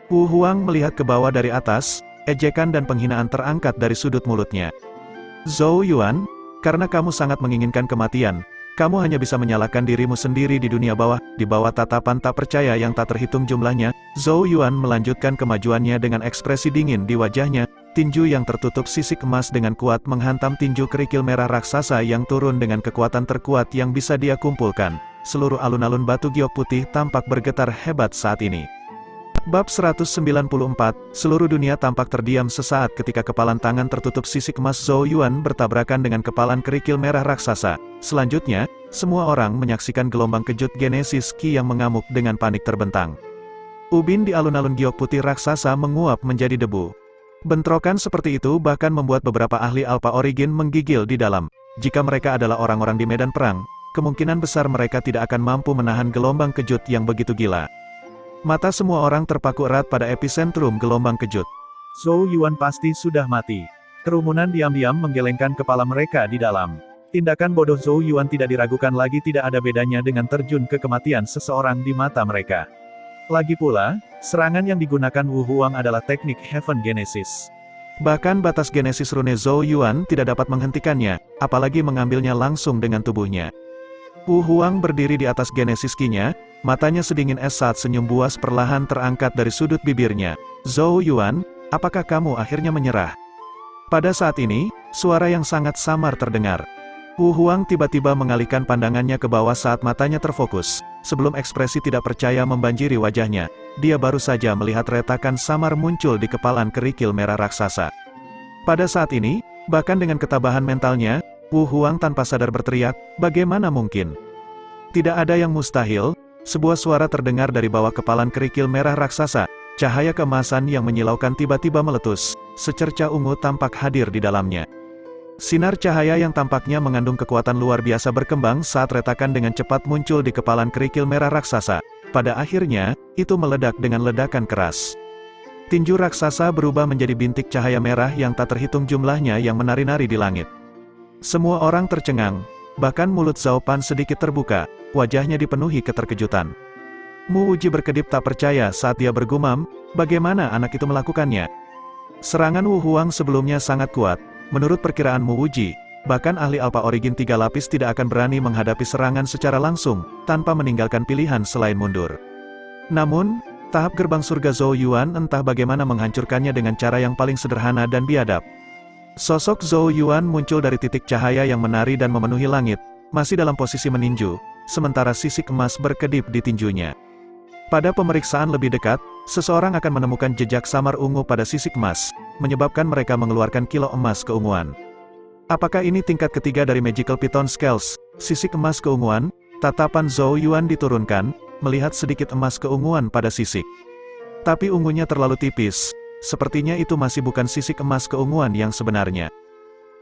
B: Wu Huang melihat ke bawah dari atas, ejekan dan penghinaan terangkat dari sudut mulutnya. Zhou Yuan, karena kamu sangat menginginkan kematian, Kamu hanya bisa menyalahkan dirimu sendiri di dunia bawah. Di bawah tatapan tak percaya yang tak terhitung jumlahnya, Zhou Yuan melanjutkan kemajuannya dengan ekspresi dingin di wajahnya. Tinju yang tertutup sisik emas dengan kuat menghantam tinju kerikil merah raksasa yang turun dengan kekuatan terkuat yang bisa dia kumpulkan. Seluruh alun-alun batu giok putih tampak bergetar hebat saat ini. Bab 194, seluruh dunia tampak terdiam sesaat ketika kepalan tangan tertutup sisik emas Zhou Yuan bertabrakan dengan kepalan kerikil merah raksasa. Selanjutnya, semua orang menyaksikan gelombang kejut Genesis Ki yang mengamuk dengan panik terbentang. Ubin di alun-alun giok putih raksasa menguap menjadi debu. Bentrokan seperti itu bahkan membuat beberapa ahli Alpha Origin menggigil di dalam. Jika mereka adalah orang-orang di medan perang, kemungkinan besar mereka tidak akan mampu menahan gelombang kejut yang begitu gila. Mata semua orang terpaku erat pada epicentrum gelombang kejut.
A: Zhou Yuan pasti sudah mati. Kerumunan diam-diam menggelengkan kepala mereka di dalam. Tindakan bodoh Zhou Yuan tidak diragukan lagi, tidak ada bedanya dengan terjun ke kematian seseorang di mata mereka. Lagi pula, serangan yang digunakan Wu Huang adalah teknik Heaven Genesis.
B: Bahkan batas Genesis rune Zhou Yuan tidak dapat menghentikannya, apalagi mengambilnya langsung dengan tubuhnya. Wu Huang berdiri di atas Genesis Ki-nya, matanya sedingin es saat senyum buas perlahan terangkat dari sudut bibirnya. Zhou Yuan, apakah kamu akhirnya menyerah? Pada saat ini, suara yang sangat samar terdengar. Wu Huang tiba-tiba mengalihkan pandangannya ke bawah saat matanya terfokus. Sebelum ekspresi tidak percaya membanjiri wajahnya, dia baru saja melihat retakan samar muncul di kepalan kerikil merah raksasa. Pada saat ini, bahkan dengan ketabahan mentalnya, Wu Huang tanpa sadar berteriak, bagaimana mungkin? Tidak ada yang mustahil. Sebuah suara terdengar dari bawah kepalan kerikil merah raksasa. Cahaya keemasan yang menyilaukan tiba-tiba meletus. Secerca ungu tampak hadir di dalamnya. Sinar cahaya yang tampaknya mengandung kekuatan luar biasa berkembang saat retakan dengan cepat muncul di kepalan kerikil merah raksasa. Pada akhirnya, itu meledak dengan ledakan keras. Tinju raksasa berubah menjadi bintik cahaya merah yang tak terhitung jumlahnya yang menari-nari di langit. Semua orang tercengang, bahkan mulut Zhao Pan sedikit terbuka, wajahnya dipenuhi keterkejutan. Mu Wuji berkedip tak percaya saat dia bergumam, bagaimana anak itu melakukannya? Serangan Wu Huang sebelumnya sangat kuat, menurut perkiraan Mu Wuji, bahkan ahli Alpha Origin 3 lapis tidak akan berani menghadapi serangan secara langsung, tanpa meninggalkan pilihan selain mundur. Namun, tahap gerbang surga Zhou Yuan entah bagaimana menghancurkannya dengan cara yang paling sederhana dan biadab. Sosok Zhou Yuan muncul dari titik cahaya yang menari dan memenuhi langit, masih dalam posisi meninju, sementara sisik emas berkedip di tinjunya. Pada pemeriksaan lebih dekat, seseorang akan menemukan jejak samar ungu pada sisik emas, menyebabkan mereka mengeluarkan kilo emas keunguan. Apakah ini tingkat ketiga dari Magical Python Scales, sisik emas keunguan? Tatapan Zhou Yuan diturunkan, melihat sedikit emas keunguan pada sisik. Tapi ungunya terlalu tipis. Sepertinya itu masih bukan sisik emas keunguan yang sebenarnya.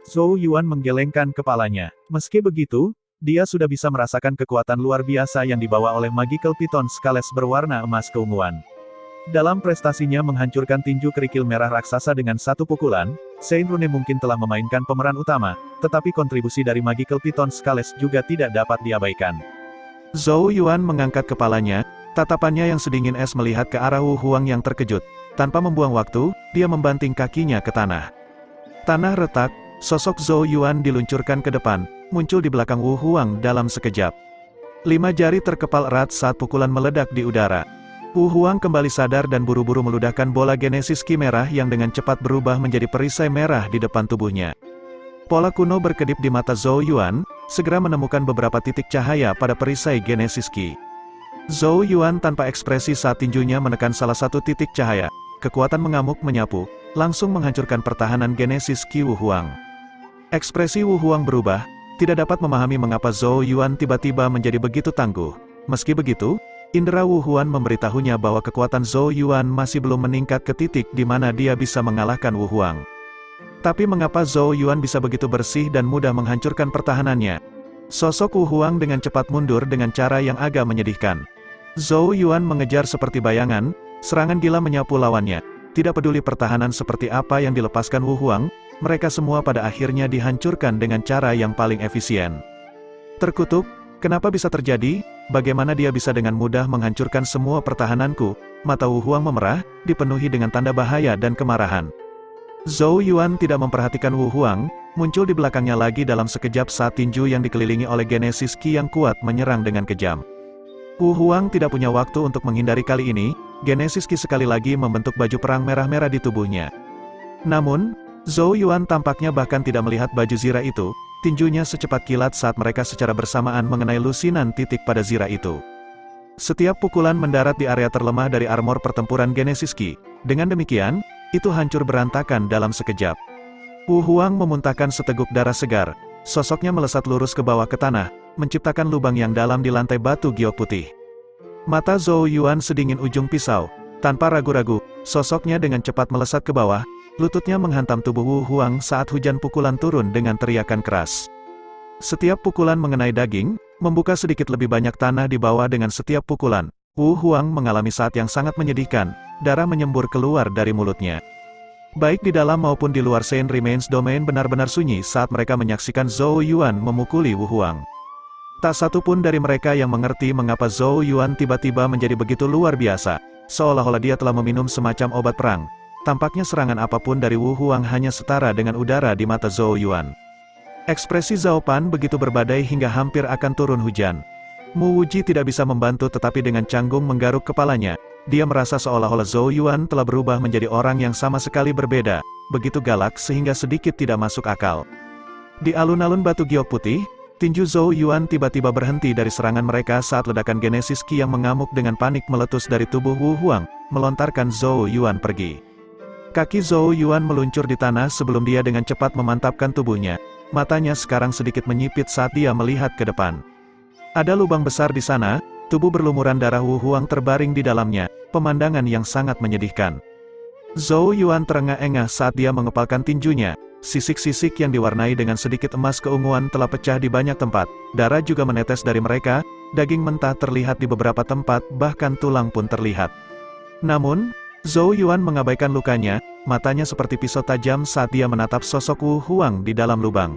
A: Zhou Yuan menggelengkan kepalanya. Meski begitu, dia sudah bisa merasakan kekuatan luar biasa yang dibawa oleh Magical Python Scales berwarna emas keunguan. Dalam prestasinya menghancurkan tinju kerikil merah raksasa dengan satu pukulan, Sein Rune mungkin telah memainkan pemeran utama, tetapi kontribusi dari Magical Python Scales juga tidak dapat diabaikan.
B: Zhou Yuan mengangkat kepalanya, tatapannya yang sedingin es melihat ke arah Wu Huang yang terkejut. Tanpa membuang waktu, dia membanting kakinya ke tanah. Tanah retak, sosok Zhou Yuan diluncurkan ke depan, muncul di belakang Wu Huang dalam sekejap. 5 jari terkepal erat saat pukulan meledak di udara. Wu Huang kembali sadar dan buru-buru meludahkan bola Genesis Ki merah yang dengan cepat berubah menjadi perisai merah di depan tubuhnya. Pola kuno berkedip di mata Zhou Yuan, segera menemukan beberapa titik cahaya pada perisai Genesis Ki. Zhou Yuan tanpa ekspresi saat tinjunya menekan salah satu titik cahaya. Kekuatan mengamuk menyapu, langsung menghancurkan pertahanan Genesis Ki Wu Huang. Ekspresi Wu Huang berubah, tidak dapat memahami mengapa Zhou Yuan tiba-tiba menjadi begitu tangguh. Meski begitu, indera Wu Huan memberitahunya bahwa kekuatan Zhou Yuan masih belum meningkat ke titik di mana dia bisa mengalahkan Wu Huang. Tapi mengapa Zhou Yuan bisa begitu bersih dan mudah menghancurkan pertahanannya? Sosok Wu Huang dengan cepat mundur dengan cara yang agak menyedihkan. Zhou Yuan mengejar seperti bayangan, serangan gila menyapu lawannya. Tidak peduli pertahanan seperti apa yang dilepaskan Wu Huang, mereka semua pada akhirnya dihancurkan dengan cara yang paling efisien. Terkutuk, kenapa bisa terjadi? Bagaimana dia bisa dengan mudah menghancurkan semua pertahananku? Mata Wu Huang memerah, dipenuhi dengan tanda bahaya dan kemarahan. Zhou Yuan tidak memperhatikan Wu Huang, muncul di belakangnya lagi dalam sekejap saat tinju yang dikelilingi oleh Genesis Ki yang kuat menyerang dengan kejam. Wu Huang tidak punya waktu untuk menghindari kali ini, Genesis Ki sekali lagi membentuk baju perang merah-merah di tubuhnya. Namun, Zhou Yuan tampaknya bahkan tidak melihat baju Zira itu, tinjunya secepat kilat saat mereka secara bersamaan mengenai lusinan titik pada Zira itu. Setiap pukulan mendarat di area terlemah dari armor pertempuran Genesis Ki. Dengan demikian, itu hancur berantakan dalam sekejap. Wu Huang memuntahkan seteguk darah segar, sosoknya melesat lurus ke bawah ke tanah, menciptakan lubang yang dalam di lantai batu giok putih. Mata Zhou Yuan sedingin ujung pisau, tanpa ragu-ragu, sosoknya dengan cepat melesat ke bawah, lututnya menghantam tubuh Wu Huang saat hujan pukulan turun dengan teriakan keras. Setiap pukulan mengenai daging, membuka sedikit lebih banyak tanah di bawah dengan setiap pukulan. Wu Huang mengalami saat yang sangat menyedihkan, darah menyembur keluar dari mulutnya. Baik di dalam maupun di luar Saint Remains Domain benar-benar sunyi saat mereka menyaksikan Zhou Yuan memukuli Wu Huang. Tak satu pun dari mereka yang mengerti mengapa Zhou Yuan tiba-tiba menjadi begitu luar biasa, seolah-olah dia telah meminum semacam obat perang. Tampaknya serangan apapun dari Wu Huang hanya setara dengan udara di mata Zhou Yuan. Ekspresi Zhao Pan begitu berbadai hingga hampir akan turun hujan. Mu Wuji tidak bisa membantu tetapi dengan canggung menggaruk kepalanya, dia merasa seolah-olah Zhou Yuan telah berubah menjadi orang yang sama sekali berbeda, begitu galak sehingga sedikit tidak masuk akal. Di alun-alun batu giok putih, tinju Zhou Yuan tiba-tiba berhenti dari serangan mereka saat ledakan Genesis Ki yang mengamuk dengan panik meletus dari tubuh Wu Huang, melontarkan Zhou Yuan pergi. Kaki Zhou Yuan meluncur di tanah sebelum dia dengan cepat memantapkan tubuhnya. Matanya sekarang sedikit menyipit saat dia melihat ke depan. Ada lubang besar di sana, tubuh berlumuran darah Wu Huang terbaring di dalamnya, pemandangan yang sangat menyedihkan. Zhou Yuan terengah-engah saat dia mengepalkan tinjunya, sisik-sisik yang diwarnai dengan sedikit emas keunguan telah pecah di banyak tempat, darah juga menetes dari mereka, daging mentah terlihat di beberapa tempat, bahkan tulang pun terlihat. Namun, Zhou Yuan mengabaikan lukanya, matanya seperti pisau tajam saat dia menatap sosok Wu Huang di dalam lubang.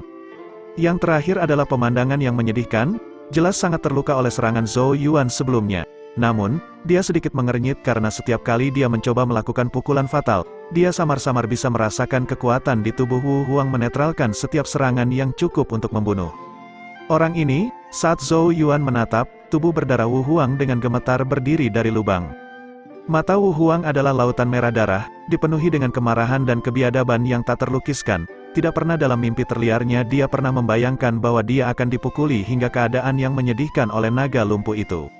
B: Yang terakhir adalah pemandangan yang menyedihkan, jelas sangat terluka oleh serangan Zhou Yuan sebelumnya. Namun, dia sedikit mengernyit karena setiap kali dia mencoba melakukan pukulan fatal, dia samar-samar bisa merasakan kekuatan di tubuh Wu Huang menetralkan setiap serangan yang cukup untuk membunuh. Orang ini, saat Zhou Yuan menatap, tubuh berdarah Wu Huang dengan gemetar berdiri dari lubang. Mata Wu Huang adalah lautan merah darah, dipenuhi dengan kemarahan dan kebiadaban yang tak terlukiskan. Tidak pernah dalam mimpi terliarnya dia pernah membayangkan bahwa dia akan dipukuli hingga keadaan yang menyedihkan oleh naga lumpuh itu.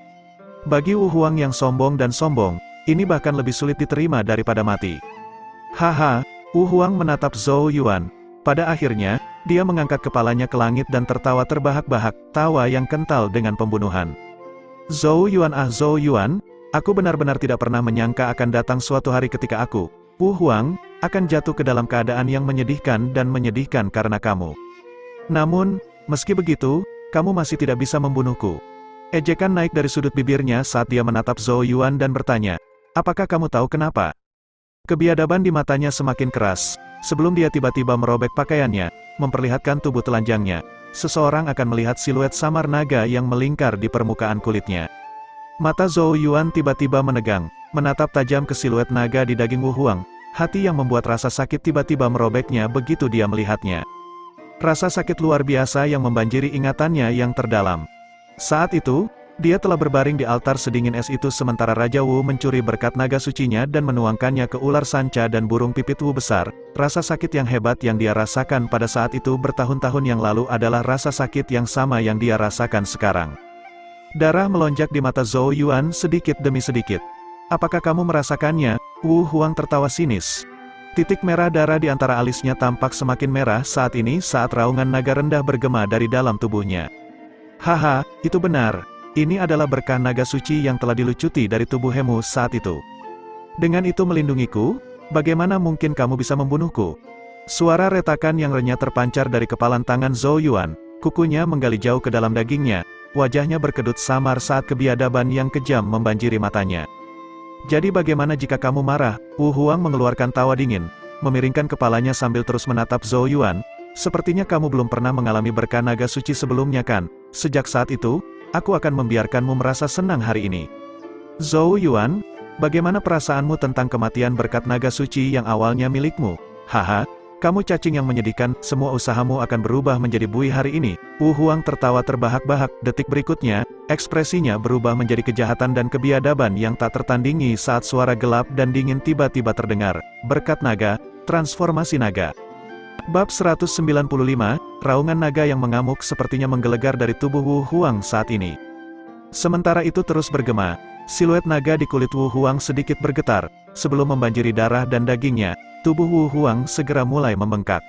B: Bagi Wu Huang yang sombong dan sombong, ini bahkan lebih sulit diterima daripada mati. Haha, Wu Huang menatap Zhou Yuan. Pada akhirnya, dia mengangkat kepalanya ke langit dan tertawa terbahak-bahak, tawa yang kental dengan pembunuhan. Zhou Yuan, Zhou Yuan, aku benar-benar tidak pernah menyangka akan datang suatu hari ketika aku, Wu Huang, akan jatuh ke dalam keadaan yang menyedihkan karena kamu. Namun, meski begitu, kamu masih tidak bisa membunuhku. Ejekan naik dari sudut bibirnya saat dia menatap Zhou Yuan dan bertanya, apakah kamu tahu kenapa? Kebiadaban di matanya semakin keras, sebelum dia tiba-tiba merobek pakaiannya, memperlihatkan tubuh telanjangnya. Seseorang akan melihat siluet samar naga yang melingkar di permukaan kulitnya. Mata Zhou Yuan tiba-tiba menegang, menatap tajam ke siluet naga di daging Wu Huang, hati yang membuat rasa sakit tiba-tiba merobeknya begitu dia melihatnya. Rasa sakit luar biasa yang membanjiri ingatannya yang terdalam. Saat itu, dia telah berbaring di altar sedingin es itu sementara Raja Wu mencuri berkat naga sucinya dan menuangkannya ke ular sanca dan burung pipit Wu besar. Rasa sakit yang hebat yang dia rasakan pada saat itu bertahun-tahun yang lalu adalah rasa sakit yang sama yang dia rasakan sekarang. Darah melonjak di mata Zhou Yuan sedikit demi sedikit. Apakah kamu merasakannya? Wu Huang tertawa sinis. Titik merah darah di antara alisnya tampak semakin merah saat ini saat raungan naga rendah bergema dari dalam tubuhnya. Haha, itu benar. Ini adalah berkah naga suci yang telah dilucuti dari tubuh Hemu saat itu. Dengan itu melindungiku, bagaimana mungkin kamu bisa membunuhku? Suara retakan yang renyah terpancar dari kepalan tangan Zhou Yuan, kukunya menggali jauh ke dalam dagingnya, wajahnya berkedut samar saat kebiadaban yang kejam membanjiri matanya. Jadi bagaimana jika kamu marah? Wu Huang mengeluarkan tawa dingin, memiringkan kepalanya sambil terus menatap Zhou Yuan. Sepertinya kamu belum pernah mengalami berkah naga suci sebelumnya kan? Sejak saat itu, aku akan membiarkanmu merasa senang hari ini. Zhou Yuan, bagaimana perasaanmu tentang kematian berkat naga suci yang awalnya milikmu? Haha, Kamu cacing yang menyedihkan, semua usahamu akan berubah menjadi buih hari ini. Wu Huang tertawa terbahak-bahak, detik berikutnya, ekspresinya berubah menjadi kejahatan dan kebiadaban yang tak tertandingi saat suara gelap dan dingin tiba-tiba terdengar. Berkat naga, transformasi naga. Bab 195, raungan naga yang mengamuk sepertinya menggelegar dari tubuh Wu Huang saat ini. Sementara itu terus bergema, siluet naga di kulit Wu Huang sedikit bergetar, sebelum membanjiri darah dan dagingnya, tubuh Wu Huang segera mulai membengkak.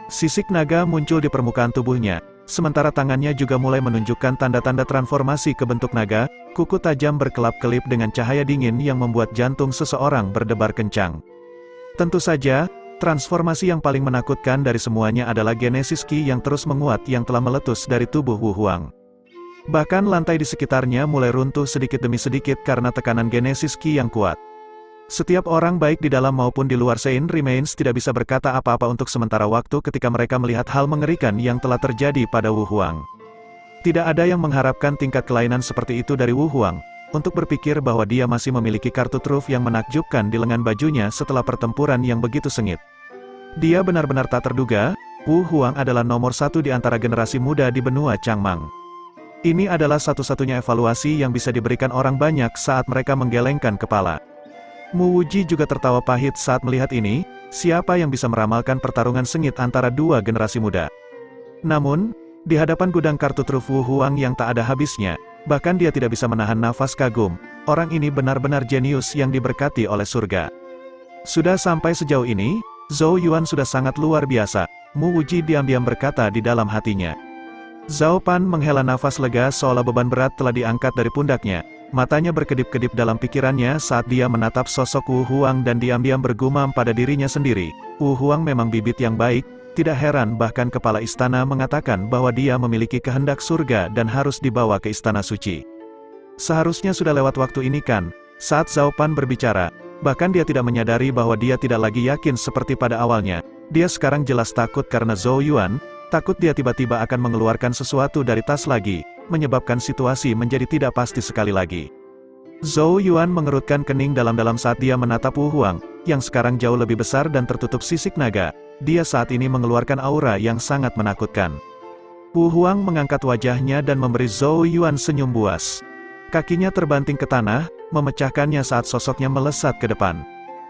B: Sisik naga muncul di permukaan tubuhnya, sementara tangannya juga mulai menunjukkan tanda-tanda transformasi ke bentuk naga, kuku tajam berkelap-kelip dengan cahaya dingin yang membuat jantung seseorang berdebar kencang. Tentu saja, transformasi yang paling menakutkan dari semuanya adalah Genesis Ki yang terus menguat yang telah meletus dari tubuh Wu Huang. Bahkan lantai di sekitarnya mulai runtuh sedikit demi sedikit karena tekanan Genesis Ki yang kuat. Setiap orang baik di dalam maupun di luar Saint Remains tidak bisa berkata apa-apa untuk sementara waktu ketika mereka melihat hal mengerikan yang telah terjadi pada Wu Huang. Tidak ada yang mengharapkan tingkat kelainan seperti itu dari Wu Huang, untuk berpikir bahwa dia masih memiliki kartu truf yang menakjubkan di lengan bajunya setelah pertempuran yang begitu sengit. Dia benar-benar tak terduga, Wu Huang adalah nomor satu di antara generasi muda di benua Changmang. Ini adalah satu-satunya evaluasi yang bisa diberikan orang banyak saat mereka menggelengkan kepala. Mu Wuji juga tertawa pahit saat melihat ini, siapa yang bisa meramalkan pertarungan sengit antara dua generasi muda. Namun, di hadapan gudang kartu truf Wu Huang yang tak ada habisnya, bahkan dia tidak bisa menahan nafas kagum, orang ini benar-benar jenius yang diberkati oleh surga. Sudah sampai sejauh ini, Zhou Yuan sudah sangat luar biasa, Mu Wuji diam-diam berkata di dalam hatinya. Zhao Pan menghela nafas lega seolah beban berat telah diangkat dari pundaknya. Matanya berkedip-kedip dalam pikirannya saat dia menatap sosok Wu Huang dan diam-diam bergumam pada dirinya sendiri. Wu Huang memang bibit yang baik, tidak heran bahkan kepala istana mengatakan bahwa dia memiliki kehendak surga dan harus dibawa ke istana suci. Seharusnya sudah lewat waktu ini kan, saat Zhao Pan berbicara, bahkan dia tidak menyadari bahwa dia tidak lagi yakin seperti pada awalnya. Dia sekarang jelas takut karena Zhou Yuan, takut dia tiba-tiba akan mengeluarkan sesuatu dari tas lagi, menyebabkan situasi menjadi tidak pasti sekali lagi. Zhou Yuan mengerutkan kening dalam-dalam saat dia menatap Wu Huang, yang sekarang jauh lebih besar dan tertutup sisik naga. Dia saat ini mengeluarkan aura yang sangat menakutkan. Wu Huang mengangkat wajahnya dan memberi Zhou Yuan senyum buas. Kakinya terbanting ke tanah, memecahkannya saat sosoknya melesat ke depan.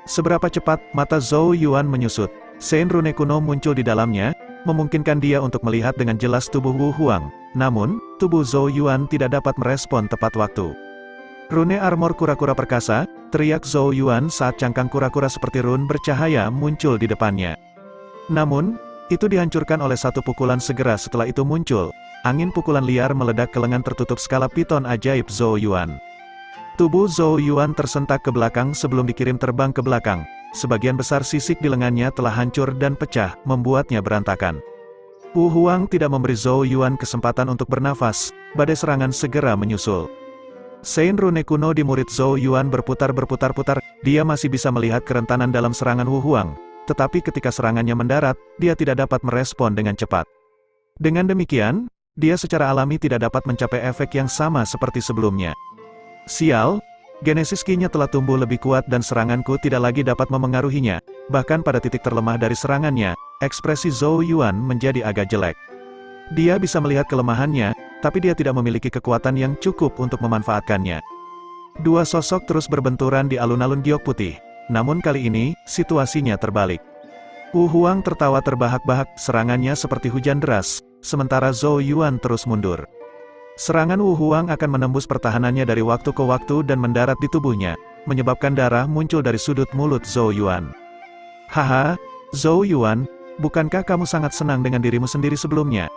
B: Seberapa cepat, mata Zhou Yuan menyusut. Sein rune kuno muncul di dalamnya, memungkinkan dia untuk melihat dengan jelas tubuh Wu Huang. Namun, tubuh Zhou Yuan tidak dapat merespon tepat waktu. Rune armor kura-kura perkasa, teriak Zhou Yuan saat cangkang kura-kura seperti rune bercahaya muncul di depannya. Namun, itu dihancurkan oleh satu pukulan segera setelah itu muncul. Angin pukulan liar meledak ke lengan tertutup skala piton ajaib Zhou Yuan. Tubuh Zhou Yuan tersentak ke belakang sebelum dikirim terbang ke belakang. Sebagian besar sisik di lengannya telah hancur dan pecah, membuatnya berantakan. Wu Huang tidak memberi Zhou Yuan kesempatan untuk bernafas, badai serangan segera menyusul. Sein rune kuno di murid Zhou Yuan berputar-berputar-putar, dia masih bisa melihat kerentanan dalam serangan Wu Huang, tetapi ketika serangannya mendarat, dia tidak dapat merespon dengan cepat. Dengan demikian, dia secara alami tidak dapat mencapai efek yang sama seperti sebelumnya. Sial! Genesis Ki-nya telah tumbuh lebih kuat dan seranganku tidak lagi dapat memengaruhinya, bahkan pada titik terlemah dari serangannya, ekspresi Zhou Yuan menjadi agak jelek. Dia bisa melihat kelemahannya, tapi dia tidak memiliki kekuatan yang cukup untuk memanfaatkannya. Dua sosok terus berbenturan di alun-alun giok putih, namun kali ini, situasinya terbalik. Wu Huang tertawa terbahak-bahak, serangannya seperti hujan deras, sementara Zhou Yuan terus mundur. Serangan Wu Huang akan menembus pertahanannya dari waktu ke waktu dan mendarat di tubuhnya, menyebabkan darah muncul dari sudut mulut Zhou Yuan. Haha, Zhou Yuan, bukankah kamu sangat senang dengan dirimu sendiri sebelumnya?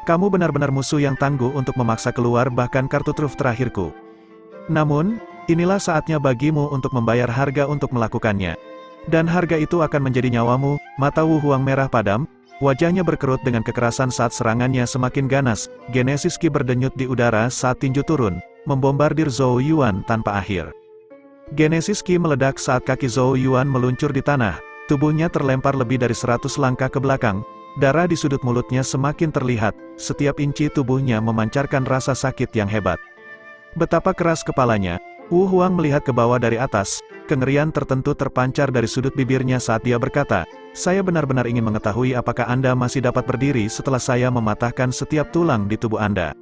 B: Kamu benar-benar musuh yang tangguh untuk memaksa keluar bahkan kartu truf terakhirku. Namun, inilah saatnya bagimu untuk membayar harga untuk melakukannya. Dan harga itu akan menjadi nyawamu. Mata Wu Huang merah padam, wajahnya berkerut dengan kekerasan saat serangannya semakin ganas. Genesis Ki berdenyut di udara saat tinju turun, membombardir Zhou Yuan tanpa akhir. Genesis Ki meledak saat kaki Zhou Yuan meluncur di tanah, tubuhnya terlempar lebih dari 100 langkah ke belakang, darah di sudut mulutnya semakin terlihat, setiap inci tubuhnya memancarkan rasa sakit yang hebat. Betapa keras kepalanya, Wu Huang melihat ke bawah dari atas, kengerian tertentu terpancar dari sudut bibirnya saat dia berkata, "Saya benar-benar ingin mengetahui apakah Anda masih dapat berdiri setelah saya mematahkan setiap tulang di tubuh Anda."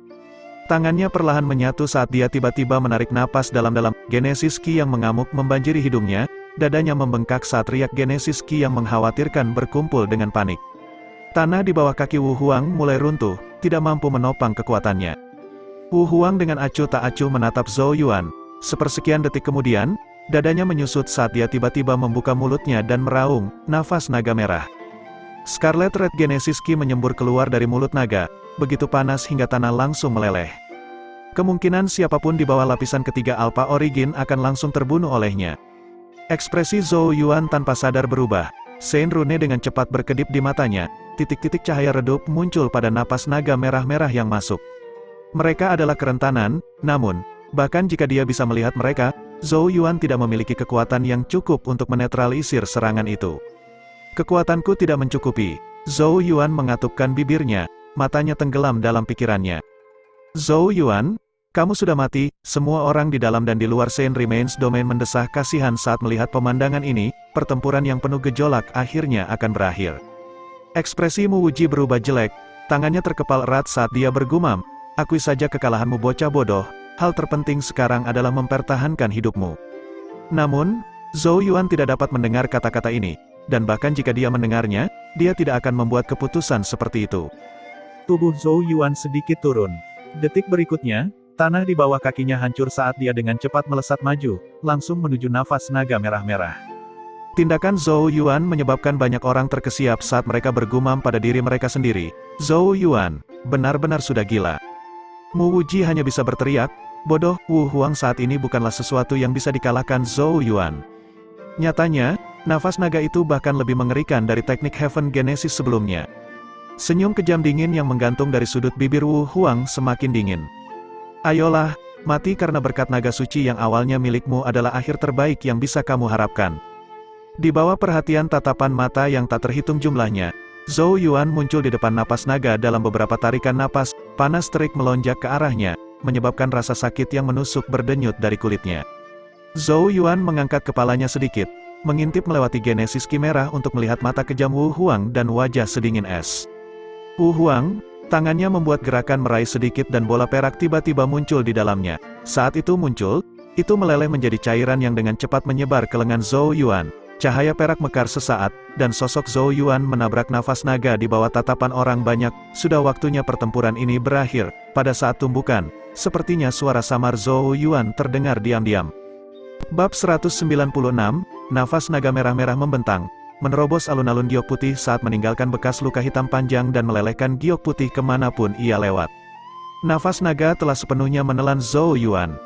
B: Tangannya perlahan menyatu saat dia tiba-tiba menarik napas dalam-dalam. Genesis Ki yang mengamuk membanjiri hidungnya, dadanya membengkak saat riak Genesis Ki yang mengkhawatirkan berkumpul dengan panik. Tanah di bawah kaki Wu Huang mulai runtuh, tidak mampu menopang kekuatannya. Wu Huang dengan acuh tak acuh menatap Zhou Yuan. Sepersekian detik kemudian, dadanya menyusut saat dia tiba-tiba membuka mulutnya dan meraung, nafas naga merah. Scarlet Red Genesis Ki menyembur keluar dari mulut naga, begitu panas hingga tanah langsung meleleh. Kemungkinan siapapun di bawah lapisan ketiga Alpha Origin akan langsung terbunuh olehnya. Ekspresi Zhou Yuan tanpa sadar berubah. Sein Rune dengan cepat berkedip di matanya, titik-titik cahaya redup muncul pada napas naga merah-merah yang masuk. Mereka adalah kerentanan, namun, bahkan jika dia bisa melihat mereka, Zhou Yuan tidak memiliki kekuatan yang cukup untuk menetralisir serangan itu. "Kekuatanku tidak mencukupi." Zhou Yuan mengatupkan bibirnya, matanya tenggelam dalam pikirannya. "Zhou Yuan, kamu sudah mati." Semua orang di dalam dan di luar Saint Remains Domain mendesah kasihan saat melihat pemandangan ini. Pertempuran yang penuh gejolak akhirnya akan berakhir. Ekspresi Mu Wuji berubah jelek, tangannya terkepal erat saat dia bergumam, "Akui saja kekalahanmu bocah bodoh, hal terpenting sekarang adalah mempertahankan hidupmu." Namun, Zhou Yuan tidak dapat mendengar kata-kata ini, dan bahkan jika dia mendengarnya, dia tidak akan membuat keputusan seperti itu.
A: Tubuh Zhou Yuan sedikit turun. Detik berikutnya, tanah di bawah kakinya hancur saat dia dengan cepat melesat maju, langsung menuju nafas naga merah-merah.
B: Tindakan Zhou Yuan menyebabkan banyak orang terkesiap saat mereka bergumam pada diri mereka sendiri, "Zhou Yuan, benar-benar sudah gila." Mu Wuji hanya bisa berteriak, "Bodoh, Wu Huang saat ini bukanlah sesuatu yang bisa dikalahkan Zhou Yuan." Nyatanya, nafas naga itu bahkan lebih mengerikan dari teknik Heaven Genesis sebelumnya. Senyum kejam dingin yang menggantung dari sudut bibir Wu Huang semakin dingin. "Ayolah, mati karena berkat naga suci yang awalnya milikmu adalah akhir terbaik yang bisa kamu harapkan." Di bawah perhatian tatapan mata yang tak terhitung jumlahnya, Zhou Yuan muncul di depan napas naga dalam beberapa tarikan napas, panas terik melonjak ke arahnya, menyebabkan rasa sakit yang menusuk berdenyut dari kulitnya. Zhou Yuan mengangkat kepalanya sedikit, mengintip melewati Genesis Ki merah untuk melihat mata kejam Wu Huang dan wajah sedingin es. Wu Huang, tangannya membuat gerakan meraih sedikit dan bola perak tiba-tiba muncul di dalamnya. Saat itu muncul, itu meleleh menjadi cairan yang dengan cepat menyebar ke lengan Zhou Yuan. Cahaya perak mekar sesaat, dan sosok Zhou Yuan menabrak nafas naga di bawah tatapan orang banyak. Sudah waktunya pertempuran ini berakhir. Pada saat tumbukan, sepertinya suara samar Zhou Yuan terdengar diam-diam. Bab 196, nafas naga merah-merah membentang, menerobos alun-alun giok putih saat meninggalkan bekas luka hitam panjang dan melelehkan giok putih kemanapun ia lewat. Nafas naga telah sepenuhnya menelan Zhou Yuan.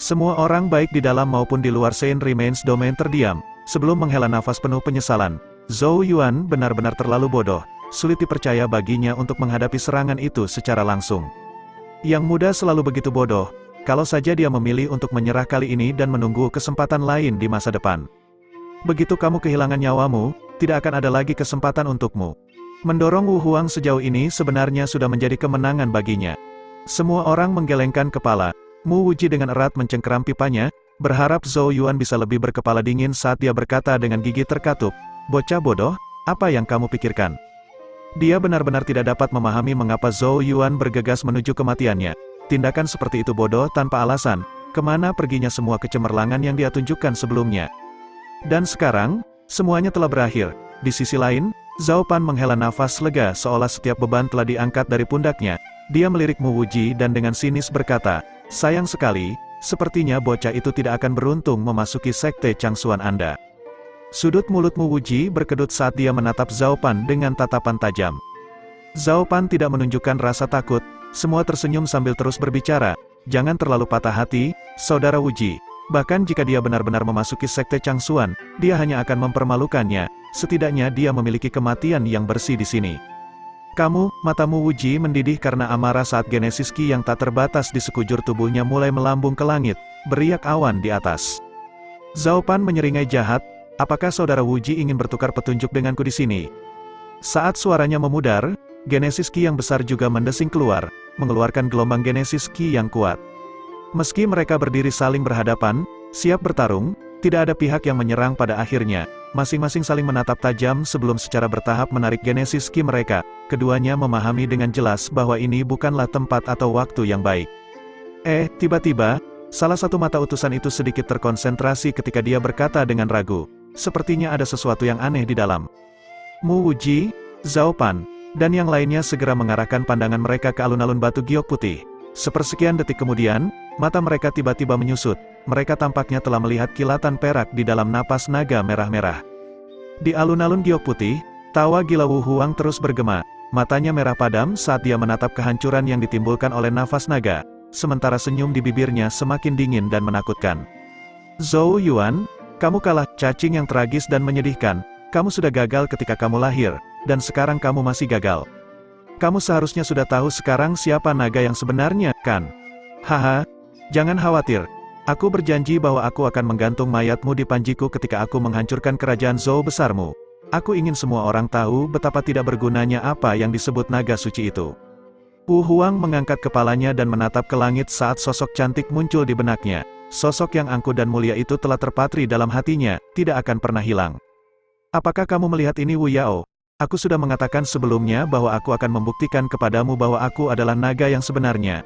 B: Semua orang baik di dalam maupun di luar Saint Remains Domain terdiam. Sebelum menghela nafas penuh penyesalan, Zhou Yuan benar-benar terlalu bodoh, sulit dipercaya baginya untuk menghadapi serangan itu secara langsung. Yang muda selalu begitu bodoh, kalau saja dia memilih untuk menyerah kali ini dan menunggu kesempatan lain di masa depan. Begitu kamu kehilangan nyawamu, tidak akan ada lagi kesempatan untukmu. Mendorong Wu Huang sejauh ini sebenarnya sudah menjadi kemenangan baginya. Semua orang menggelengkan kepala, Mu Wuji dengan erat mencengkeram pipanya, berharap Zhou Yuan bisa lebih berkepala dingin saat dia berkata dengan gigi terkatup, "Bocah bodoh, apa yang kamu pikirkan?" Dia benar-benar tidak dapat memahami mengapa Zhou Yuan bergegas menuju kematiannya. Tindakan seperti itu bodoh tanpa alasan, kemana perginya semua kecemerlangan yang dia tunjukkan sebelumnya. Dan sekarang, semuanya telah berakhir. Di sisi lain, Zhao Pan menghela nafas lega seolah setiap beban telah diangkat dari pundaknya. Dia melirik Mu Wuji dan dengan sinis berkata, "Sayang sekali, sepertinya bocah itu tidak akan beruntung memasuki sekte Changsuan Anda." Sudut mulut Mu Wuji berkedut saat dia menatap Zhao Pan dengan tatapan tajam. Zhao Pan tidak menunjukkan rasa takut, semua tersenyum sambil terus berbicara, "Jangan terlalu patah hati, Saudara Wuji. Bahkan jika dia benar-benar memasuki sekte Changsuan, dia hanya akan mempermalukannya, setidaknya dia memiliki kematian yang bersih di sini." Matamu Wuji mendidih karena amarah saat Genesis Ki yang tak terbatas di sekujur tubuhnya mulai melambung ke langit, beriak awan di atas. Zhao Pan menyeringai jahat, "Apakah Saudara Wuji ingin bertukar petunjuk denganku di sini?" Saat suaranya memudar, Genesis Ki yang besar juga mendesing keluar, mengeluarkan gelombang Genesis Ki yang kuat. Meski mereka berdiri saling berhadapan, siap bertarung, Tidak ada pihak yang menyerang pada akhirnya, masing-masing saling menatap tajam sebelum secara bertahap menarik Genesis Ki mereka. Keduanya memahami dengan jelas bahwa ini bukanlah tempat atau waktu yang baik. Tiba-tiba, salah satu mata utusan itu sedikit terkonsentrasi ketika dia berkata dengan ragu, sepertinya ada sesuatu yang aneh di dalam. Mu Wuji, Zhao Pan, dan yang lainnya segera mengarahkan pandangan mereka ke alun-alun batu giok putih. Sepersekian detik kemudian, mata mereka tiba-tiba menyusut. Mereka tampaknya telah melihat kilatan perak di dalam napas naga merah-merah. Di alun-alun giok putih, tawa gila Wu Huang terus bergema. Matanya merah padam saat dia menatap kehancuran yang ditimbulkan oleh nafas naga, sementara senyum di bibirnya semakin dingin dan menakutkan. Zhou Yuan, kamu kalah, cacing yang tragis dan menyedihkan. Kamu sudah gagal ketika kamu lahir, dan sekarang kamu masih gagal. Kamu seharusnya sudah tahu sekarang siapa naga yang sebenarnya, kan? Haha, jangan khawatir. Aku berjanji bahwa aku akan menggantung mayatmu di panjiku ketika aku menghancurkan kerajaan Zhou besarmu. Aku ingin semua orang tahu betapa tidak bergunanya apa yang disebut naga suci itu. Wu Huang mengangkat kepalanya dan menatap ke langit saat sosok cantik muncul di benaknya. Sosok yang angkuh dan mulia itu telah terpatri dalam hatinya, tidak akan pernah hilang. Apakah kamu melihat ini Wu Yao? Aku sudah mengatakan sebelumnya bahwa aku akan membuktikan kepadamu bahwa aku adalah naga yang sebenarnya.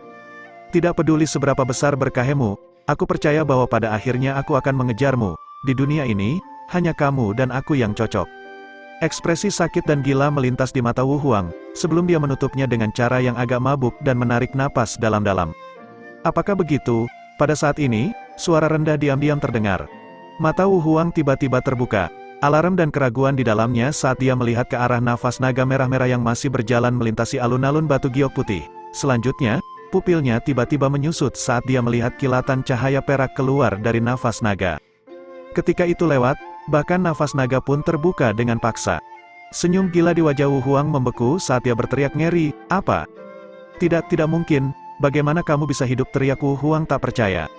B: Tidak peduli seberapa besar berkahmu, aku percaya bahwa pada akhirnya aku akan mengejarmu. Di dunia ini, hanya kamu dan aku yang cocok. Ekspresi sakit dan gila melintas di mata Wu Huang, sebelum dia menutupnya dengan cara yang agak mabuk dan menarik napas dalam-dalam. Apakah begitu? Pada saat ini, suara rendah diam-diam terdengar. Mata Wu Huang tiba-tiba terbuka. Alarm dan keraguan di dalamnya saat dia melihat ke arah nafas naga merah-merah yang masih berjalan melintasi alun-alun batu giok putih. Selanjutnya, pupilnya tiba-tiba menyusut saat dia melihat kilatan cahaya perak keluar dari nafas naga. Ketika itu lewat, bahkan nafas naga pun terbuka dengan paksa. Senyum gila di wajah Wu Huang membeku saat dia berteriak ngeri, apa? Tidak mungkin, bagaimana kamu bisa hidup, teriak Wu Huang tak percaya.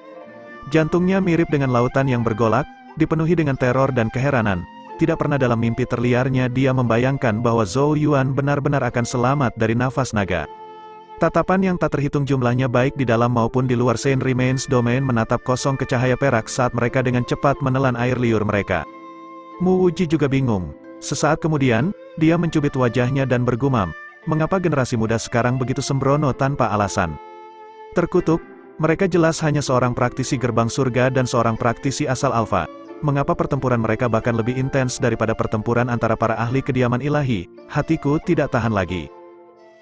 B: Jantungnya mirip dengan lautan yang bergolak, dipenuhi dengan teror dan keheranan. Tidak pernah dalam mimpi terliarnya dia membayangkan bahwa Zhou Yuan benar-benar akan selamat dari nafas naga. Tatapan yang tak terhitung jumlahnya baik di dalam maupun di luar Saint Remains Domain menatap kosong ke cahaya perak saat mereka dengan cepat menelan air liur mereka. Mu Wuji juga bingung. Sesaat kemudian, dia mencubit wajahnya dan bergumam, mengapa generasi muda sekarang begitu sembrono tanpa alasan? Terkutuk, mereka jelas hanya seorang praktisi gerbang surga dan seorang praktisi asal alfa. Mengapa pertempuran mereka bahkan lebih intens daripada pertempuran antara para ahli kediaman ilahi? Hatiku tidak tahan lagi.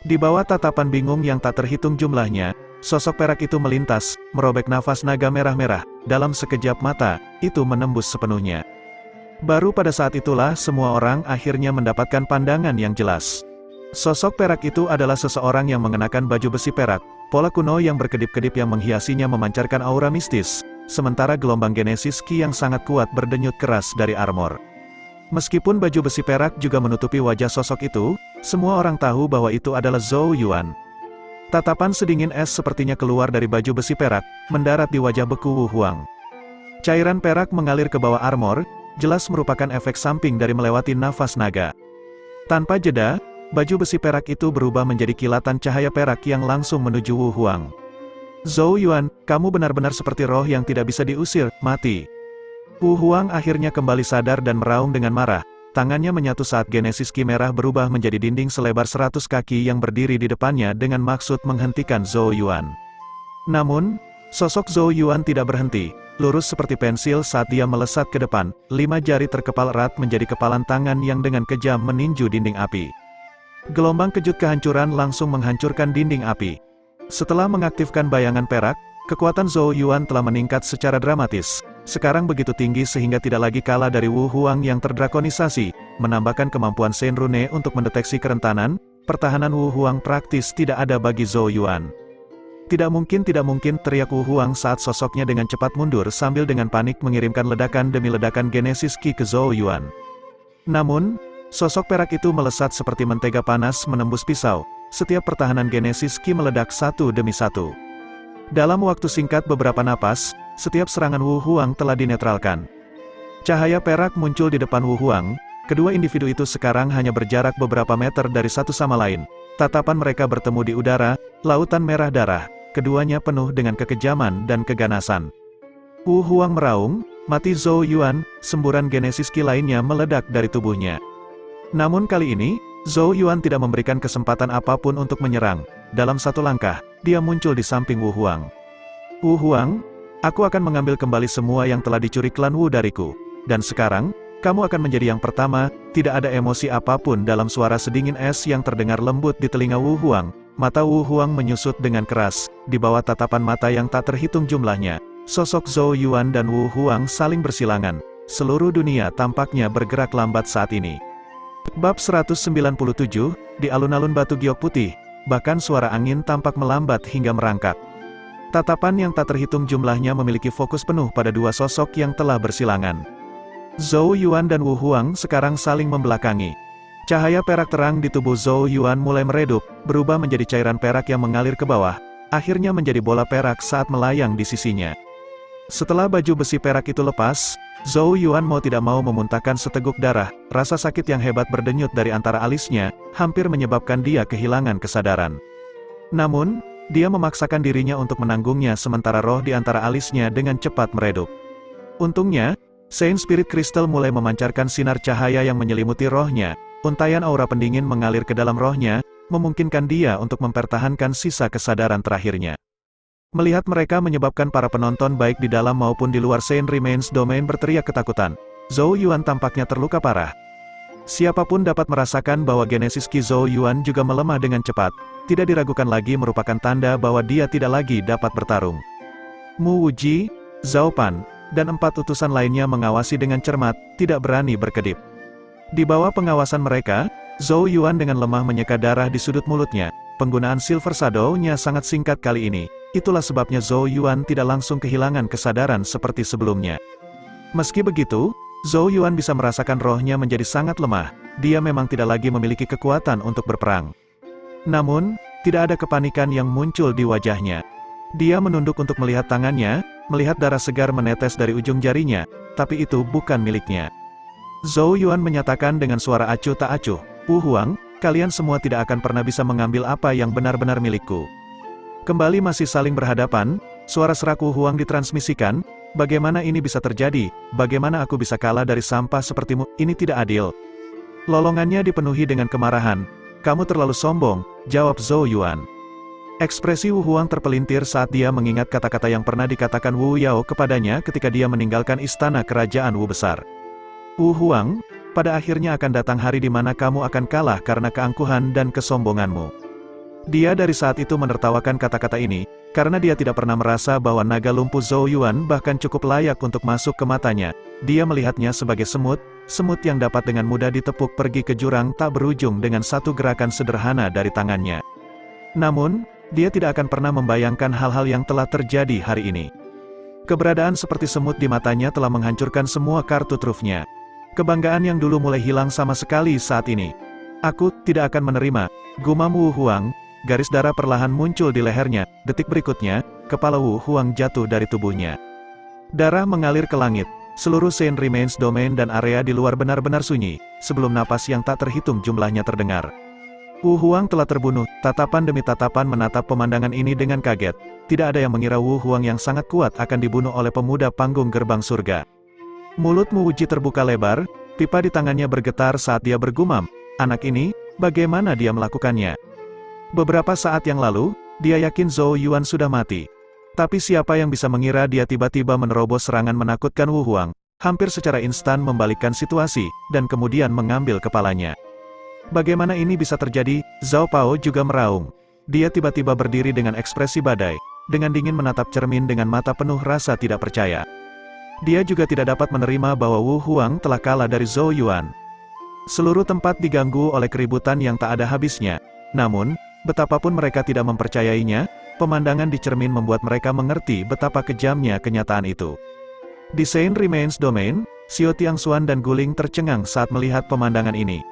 B: Di bawah tatapan bingung yang tak terhitung jumlahnya, sosok perak itu melintas, merobek nafas naga merah-merah. Dalam sekejap mata, itu menembus sepenuhnya. Baru pada saat itulah semua orang akhirnya mendapatkan pandangan yang jelas. Sosok perak itu adalah seseorang yang mengenakan baju besi perak, pola kuno yang berkedip-kedip yang menghiasinya memancarkan aura mistis. Sementara gelombang Genesis Ki yang sangat kuat berdenyut keras dari armor. Meskipun baju besi perak juga menutupi wajah sosok itu, semua orang tahu bahwa itu adalah Zhou Yuan. Tatapan sedingin es sepertinya keluar dari baju besi perak, mendarat di wajah beku Wu Huang. Cairan perak mengalir ke bawah armor, jelas merupakan efek samping dari melewati nafas naga. Tanpa jeda, baju besi perak itu berubah menjadi kilatan cahaya perak yang langsung menuju Wu Huang. Zhou Yuan, kamu benar-benar seperti roh yang tidak bisa diusir, mati. Wu Huang akhirnya kembali sadar dan meraung dengan marah. Tangannya menyatu saat Genesis Ki merah berubah menjadi dinding selebar 100 kaki yang berdiri di depannya dengan maksud menghentikan Zhou Yuan. Namun, sosok Zhou Yuan tidak berhenti. Lurus seperti pensil saat dia melesat ke depan, 5 jari terkepal erat menjadi kepalan tangan yang dengan kejam meninju dinding api. Gelombang kejut kehancuran langsung menghancurkan dinding api. Setelah mengaktifkan bayangan perak, kekuatan Zhou Yuan telah meningkat secara dramatis. Sekarang begitu tinggi sehingga tidak lagi kalah dari Wu Huang yang terdrakonisasi, menambahkan kemampuan Saint Rune untuk mendeteksi kerentanan. Pertahanan Wu Huang praktis tidak ada bagi Zhou Yuan. Tidak mungkin, teriak Wu Huang saat sosoknya dengan cepat mundur sambil dengan panik mengirimkan ledakan demi ledakan Genesis Ki ke Zhou Yuan. Namun, sosok perak itu melesat seperti mentega panas menembus pisau. Setiap pertahanan Genesis Ki meledak satu demi satu. Dalam waktu singkat beberapa napas, setiap serangan Wu Huang telah dinetralkan. Cahaya perak muncul di depan Wu Huang. Kedua individu itu sekarang hanya berjarak beberapa meter dari satu sama lain. Tatapan mereka bertemu di udara, lautan merah darah. Keduanya penuh dengan kekejaman dan keganasan. Wu Huang meraung, Mati Zhou Yuan, semburan Genesis Ki lainnya meledak dari tubuhnya. Namun kali ini, Zhou Yuan tidak memberikan kesempatan apapun untuk menyerang. Dalam satu langkah, dia muncul di samping Wu Huang. Wu Huang, aku akan mengambil kembali semua yang telah dicuri klan Wu dariku. Dan sekarang, kamu akan menjadi yang pertama. Tidak ada emosi apapun dalam suara sedingin es yang terdengar lembut di telinga Wu Huang. Mata Wu Huang menyusut dengan keras, di bawah tatapan mata yang tak terhitung jumlahnya. Sosok Zhou Yuan dan Wu Huang saling bersilangan. Seluruh dunia tampaknya bergerak lambat saat ini. Bab 197, di alun-alun Batu Giok Putih, bahkan suara angin tampak melambat hingga merangkak. Tatapan yang tak terhitung jumlahnya memiliki fokus penuh pada dua sosok yang telah bersilangan. Zhou Yuan dan Wu Huang sekarang saling membelakangi. Cahaya perak terang di tubuh Zhou Yuan mulai meredup, berubah menjadi cairan perak yang mengalir ke bawah, akhirnya menjadi bola perak saat melayang di sisinya. Setelah baju besi perak itu lepas, Zhou Yuan mau tidak mau memuntahkan seteguk darah. Rasa sakit yang hebat berdenyut dari antara alisnya, hampir menyebabkan dia kehilangan kesadaran. Namun, dia memaksakan dirinya untuk menanggungnya sementara roh di antara alisnya dengan cepat meredup. Untungnya, Saint Spirit Crystal mulai memancarkan sinar cahaya yang menyelimuti rohnya. Untaian aura pendingin mengalir ke dalam rohnya, memungkinkan dia untuk mempertahankan sisa kesadaran terakhirnya. Melihat mereka menyebabkan para penonton baik di dalam maupun di luar Saint Remains Domain berteriak ketakutan. Zhou Yuan tampaknya terluka parah. Siapapun dapat merasakan bahwa Genesis Ki Zhou Yuan juga melemah dengan cepat. Tidak diragukan lagi merupakan tanda bahwa dia tidak lagi dapat bertarung. Mu Wuji, Zhao Pan, dan 4 utusan lainnya mengawasi dengan cermat, tidak berani berkedip. Di bawah pengawasan mereka, Zhou Yuan dengan lemah menyeka darah di sudut mulutnya. Penggunaan Silver Shadow-nya sangat singkat kali ini. Itulah sebabnya Zhou Yuan tidak langsung kehilangan kesadaran seperti sebelumnya. Meski begitu, Zhou Yuan bisa merasakan rohnya menjadi sangat lemah. Dia memang tidak lagi memiliki kekuatan untuk berperang. Namun, tidak ada kepanikan yang muncul di wajahnya. Dia menunduk untuk melihat tangannya, melihat darah segar menetes dari ujung jarinya, tapi itu bukan miliknya. Zhou Yuan menyatakan dengan suara acuh tak acuh, "Wu Huang, kalian semua tidak akan pernah bisa mengambil apa yang benar-benar milikku." Kembali masih saling berhadapan, suara serak Wu Huang ditransmisikan, "Bagaimana ini bisa terjadi? Bagaimana aku bisa kalah dari sampah sepertimu? Ini tidak adil." Lolongannya dipenuhi dengan kemarahan. "Kamu terlalu sombong," jawab Zhou Yuan. Ekspresi Wu Huang terpelintir saat dia mengingat kata-kata yang pernah dikatakan Wu Yao kepadanya ketika dia meninggalkan istana kerajaan Wu besar. "Wu Huang, pada akhirnya akan datang hari di mana kamu akan kalah karena keangkuhan dan kesombonganmu." Dia dari saat itu menertawakan kata-kata ini, karena dia tidak pernah merasa bahwa naga lumpuh Zhou Yuan bahkan cukup layak untuk masuk ke matanya. Dia melihatnya sebagai semut, semut yang dapat dengan mudah ditepuk pergi ke jurang tak berujung dengan satu gerakan sederhana dari tangannya. Namun, dia tidak akan pernah membayangkan hal-hal yang telah terjadi hari ini. Keberadaan seperti semut di matanya telah menghancurkan semua kartu trufnya. Kebanggaan yang dulu mulai hilang sama sekali saat ini. "Aku tidak akan menerima," gumam Wu Huang. Garis darah perlahan muncul di lehernya. Detik berikutnya, kepala Wu Huang jatuh dari tubuhnya. Darah mengalir ke langit. Seluruh Saint Remains Domain dan area di luar benar-benar sunyi, sebelum napas yang tak terhitung jumlahnya terdengar. Wu Huang telah terbunuh. Tatapan demi tatapan menatap pemandangan ini dengan kaget. Tidak ada yang mengira Wu Huang yang sangat kuat akan dibunuh oleh pemuda panggung gerbang surga. Mulut Mu Wuji terbuka lebar, pipa di tangannya bergetar saat dia bergumam, "Anak ini, bagaimana dia melakukannya?" Beberapa saat yang lalu, dia yakin Zhou Yuan sudah mati. Tapi siapa yang bisa mengira dia tiba-tiba menerobos serangan menakutkan Wu Huang, hampir secara instan membalikkan situasi, dan kemudian mengambil kepalanya. Bagaimana ini bisa terjadi? Zhao Pao juga meraung. Dia tiba-tiba berdiri dengan ekspresi badai, dengan dingin menatap cermin dengan mata penuh rasa tidak percaya. Dia juga tidak dapat menerima bahwa Wu Huang telah kalah dari Zhou Yuan. Seluruh tempat diganggu oleh keributan yang tak ada habisnya. Namun, betapapun mereka tidak mempercayainya, pemandangan di cermin membuat mereka mengerti betapa kejamnya kenyataan itu. Di Saint Remains Domain, Xiao Tiangxuan dan Guling tercengang saat melihat pemandangan ini.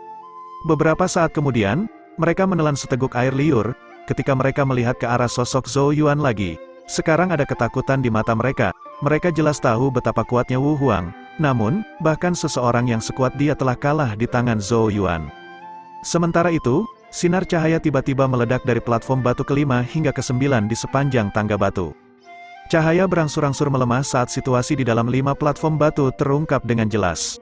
B: Beberapa saat kemudian, mereka menelan seteguk air liur, ketika mereka melihat ke arah sosok Zhou Yuan lagi. Sekarang ada ketakutan di mata mereka. Mereka jelas tahu betapa kuatnya Wu Huang. Namun, bahkan seseorang yang sekuat dia telah kalah di tangan Zhou Yuan. Sementara itu, sinar cahaya tiba-tiba meledak dari platform batu kelima hingga ke-9 di sepanjang tangga batu. Cahaya berangsur-angsur melemah saat situasi di dalam 5 platform batu terungkap dengan jelas.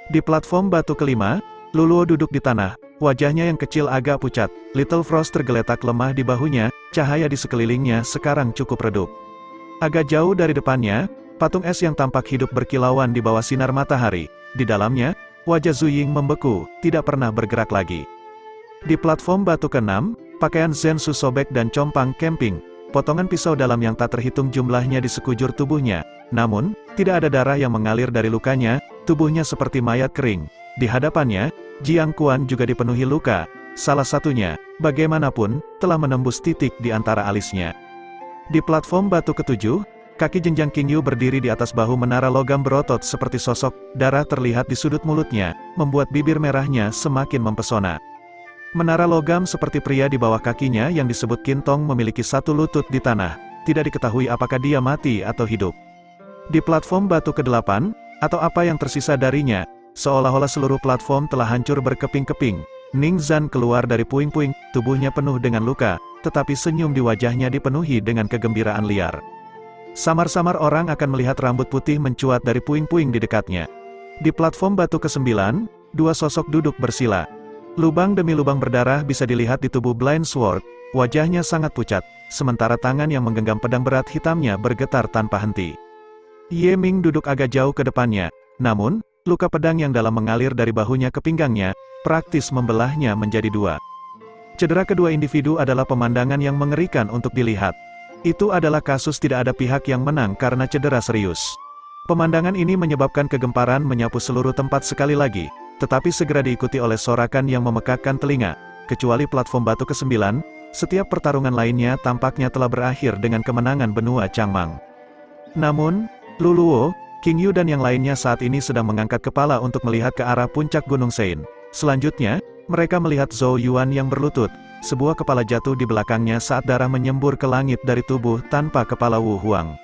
B: Di platform batu kelima, Luluo duduk di tanah, wajahnya yang kecil agak pucat. Little Frost tergeletak lemah di bahunya, cahaya di sekelilingnya sekarang cukup redup. Agak jauh dari depannya, patung es yang tampak hidup berkilauan di bawah sinar matahari. Di dalamnya, wajah Zhu Ying membeku, tidak pernah bergerak lagi. Di platform batu ke-6, pakaian Zensu sobek dan compang camping. Potongan pisau dalam yang tak terhitung jumlahnya di sekujur tubuhnya. Namun, tidak ada darah yang mengalir dari lukanya, tubuhnya seperti mayat kering. Di hadapannya, Jiang Quan juga dipenuhi luka. Salah satunya, bagaimanapun, telah menembus titik di antara alisnya. Di platform batu ke-7, kaki jenjang King Yu berdiri di atas bahu menara logam berotot seperti sosok, darah terlihat di sudut mulutnya, membuat bibir merahnya semakin mempesona. Menara logam seperti pria di bawah kakinya yang disebut Kintong memiliki satu lutut di tanah, tidak diketahui apakah dia mati atau hidup. Di platform batu ke-8, atau apa yang tersisa darinya, seolah-olah seluruh platform telah hancur berkeping-keping. Ning Zan keluar dari puing-puing, tubuhnya penuh dengan luka, tetapi senyum di wajahnya dipenuhi dengan kegembiraan liar. Samar-samar orang akan melihat rambut putih mencuat dari puing-puing di dekatnya. Di platform batu ke-9, dua sosok duduk bersila. Lubang demi lubang berdarah bisa dilihat di tubuh Blind Sword, wajahnya sangat pucat, sementara tangan yang menggenggam pedang berat hitamnya bergetar tanpa henti. Ye Ming duduk agak jauh ke depannya, namun, luka pedang yang dalam mengalir dari bahunya ke pinggangnya, praktis membelahnya menjadi dua. Cedera kedua individu adalah pemandangan yang mengerikan untuk dilihat. Itu adalah kasus tidak ada pihak yang menang karena cedera serius. Pemandangan ini menyebabkan kegemparan menyapu seluruh tempat sekali lagi, tetapi segera diikuti oleh sorakan yang memekakkan telinga. Kecuali platform batu ke-9, setiap pertarungan lainnya tampaknya telah berakhir dengan kemenangan benua Changmang. Namun, Luluo, King Yu dan yang lainnya saat ini sedang mengangkat kepala untuk melihat ke arah puncak Gunung Sein. Selanjutnya, mereka melihat Zhou Yuan yang berlutut. Sebuah kepala jatuh di belakangnya saat darah menyembur ke langit dari tubuh tanpa kepala Wu Huang.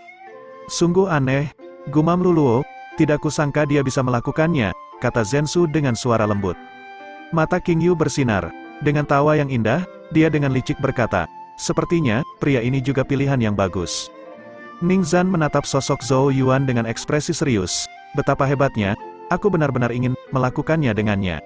B: Sungguh aneh, gumam Luluo, tidak kusangka dia bisa melakukannya, kata Zensu dengan suara lembut. Mata King Yu bersinar. Dengan tawa yang indah, dia dengan licik berkata, sepertinya, pria ini juga pilihan yang bagus. Ning Zan menatap sosok Zhou Yuan dengan ekspresi serius. Betapa hebatnya, aku benar-benar ingin melakukannya dengannya.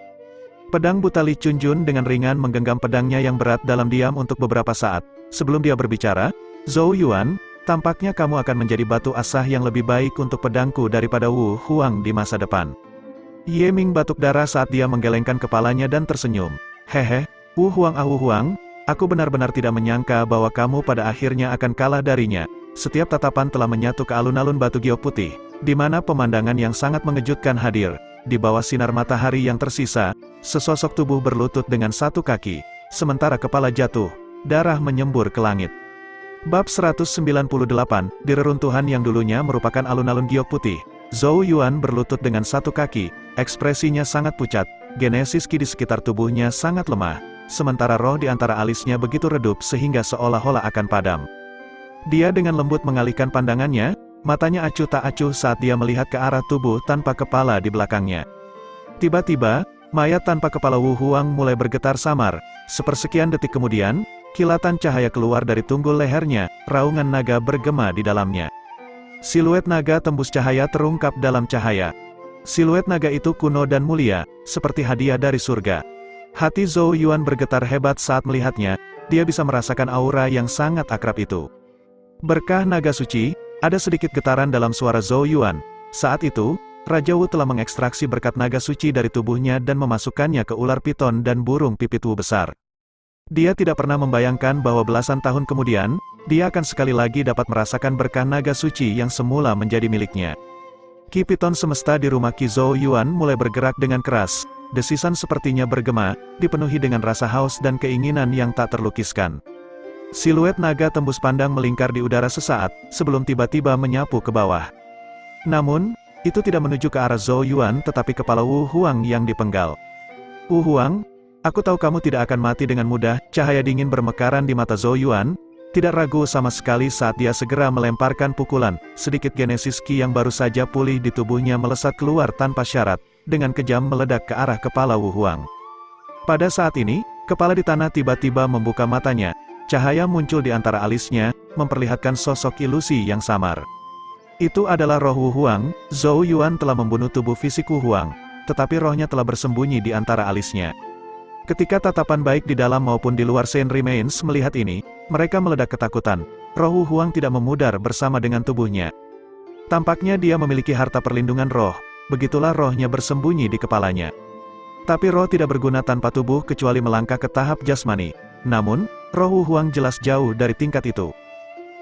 B: Pedang buta Li Chunjun dengan ringan menggenggam pedangnya yang berat dalam diam untuk beberapa saat. Sebelum dia berbicara, Zhou Yuan, tampaknya kamu akan menjadi batu asah yang lebih baik untuk pedangku daripada Wu Huang di masa depan. Ye Ming batuk darah saat dia menggelengkan kepalanya dan tersenyum. Hehe, Wu Huang, aku benar-benar tidak menyangka bahwa kamu pada akhirnya akan kalah darinya. Setiap tatapan telah menyatu ke alun-alun batu giok putih, di mana pemandangan yang sangat mengejutkan hadir. Di bawah sinar matahari yang tersisa, sesosok tubuh berlutut dengan satu kaki, sementara kepala jatuh, darah menyembur ke langit. Bab 198, di reruntuhan yang dulunya merupakan alun-alun giok putih, Zhou Yuan berlutut dengan satu kaki, ekspresinya sangat pucat, genesis ki di sekitar tubuhnya sangat lemah, sementara roh di antara alisnya begitu redup sehingga seolah-olah akan padam. Dia dengan lembut mengalihkan pandangannya, matanya acuh tak acuh saat dia melihat ke arah tubuh tanpa kepala di belakangnya. Tiba-tiba, mayat tanpa kepala Wu Huang mulai bergetar samar. Sepersekian detik kemudian, kilatan cahaya keluar dari tunggul lehernya, raungan naga bergema di dalamnya. Siluet naga tembus cahaya terungkap dalam cahaya. Siluet naga itu kuno dan mulia, seperti hadiah dari surga. Hati Zhou Yuan bergetar hebat saat melihatnya, dia bisa merasakan aura yang sangat akrab itu. Berkah naga suci, ada sedikit getaran dalam suara Zhou Yuan. Saat itu, Raja Wu telah mengekstraksi berkat naga suci dari tubuhnya dan memasukkannya ke ular piton dan burung pipit Wu besar. Dia tidak pernah membayangkan bahwa belasan tahun kemudian, dia akan sekali lagi dapat merasakan berkah naga suci yang semula menjadi miliknya. Ki piton semesta di rumah Ki Zhou Yuan mulai bergerak dengan keras, desisan sepertinya bergema, dipenuhi dengan rasa haus dan keinginan yang tak terlukiskan. Siluet naga tembus pandang melingkar di udara sesaat, sebelum tiba-tiba menyapu ke bawah. Namun, itu tidak menuju ke arah Zhou Yuan tetapi kepala Wu Huang yang dipenggal. Wu Huang, aku tahu kamu tidak akan mati dengan mudah, cahaya dingin bermekaran di mata Zhou Yuan, tidak ragu sama sekali saat dia segera melemparkan pukulan, sedikit genesis ki yang baru saja pulih di tubuhnya melesat keluar tanpa syarat, dengan kejam meledak ke arah kepala Wu Huang. Pada saat ini, kepala di tanah tiba-tiba membuka matanya. Cahaya muncul di antara alisnya, memperlihatkan sosok ilusi yang samar. Itu adalah roh Wu Huang. Zhou Yuan telah membunuh tubuh fisik Wu Huang, tetapi rohnya telah bersembunyi di antara alisnya. Ketika tatapan baik di dalam maupun di luar Saint Remains melihat ini, mereka meledak ketakutan. Roh Wu Huang tidak memudar bersama dengan tubuhnya. Tampaknya dia memiliki harta perlindungan roh, begitulah rohnya bersembunyi di kepalanya. Tapi roh tidak berguna tanpa tubuh kecuali melangkah ke tahap jasmani. Namun, roh Wu Huang jelas jauh dari tingkat itu.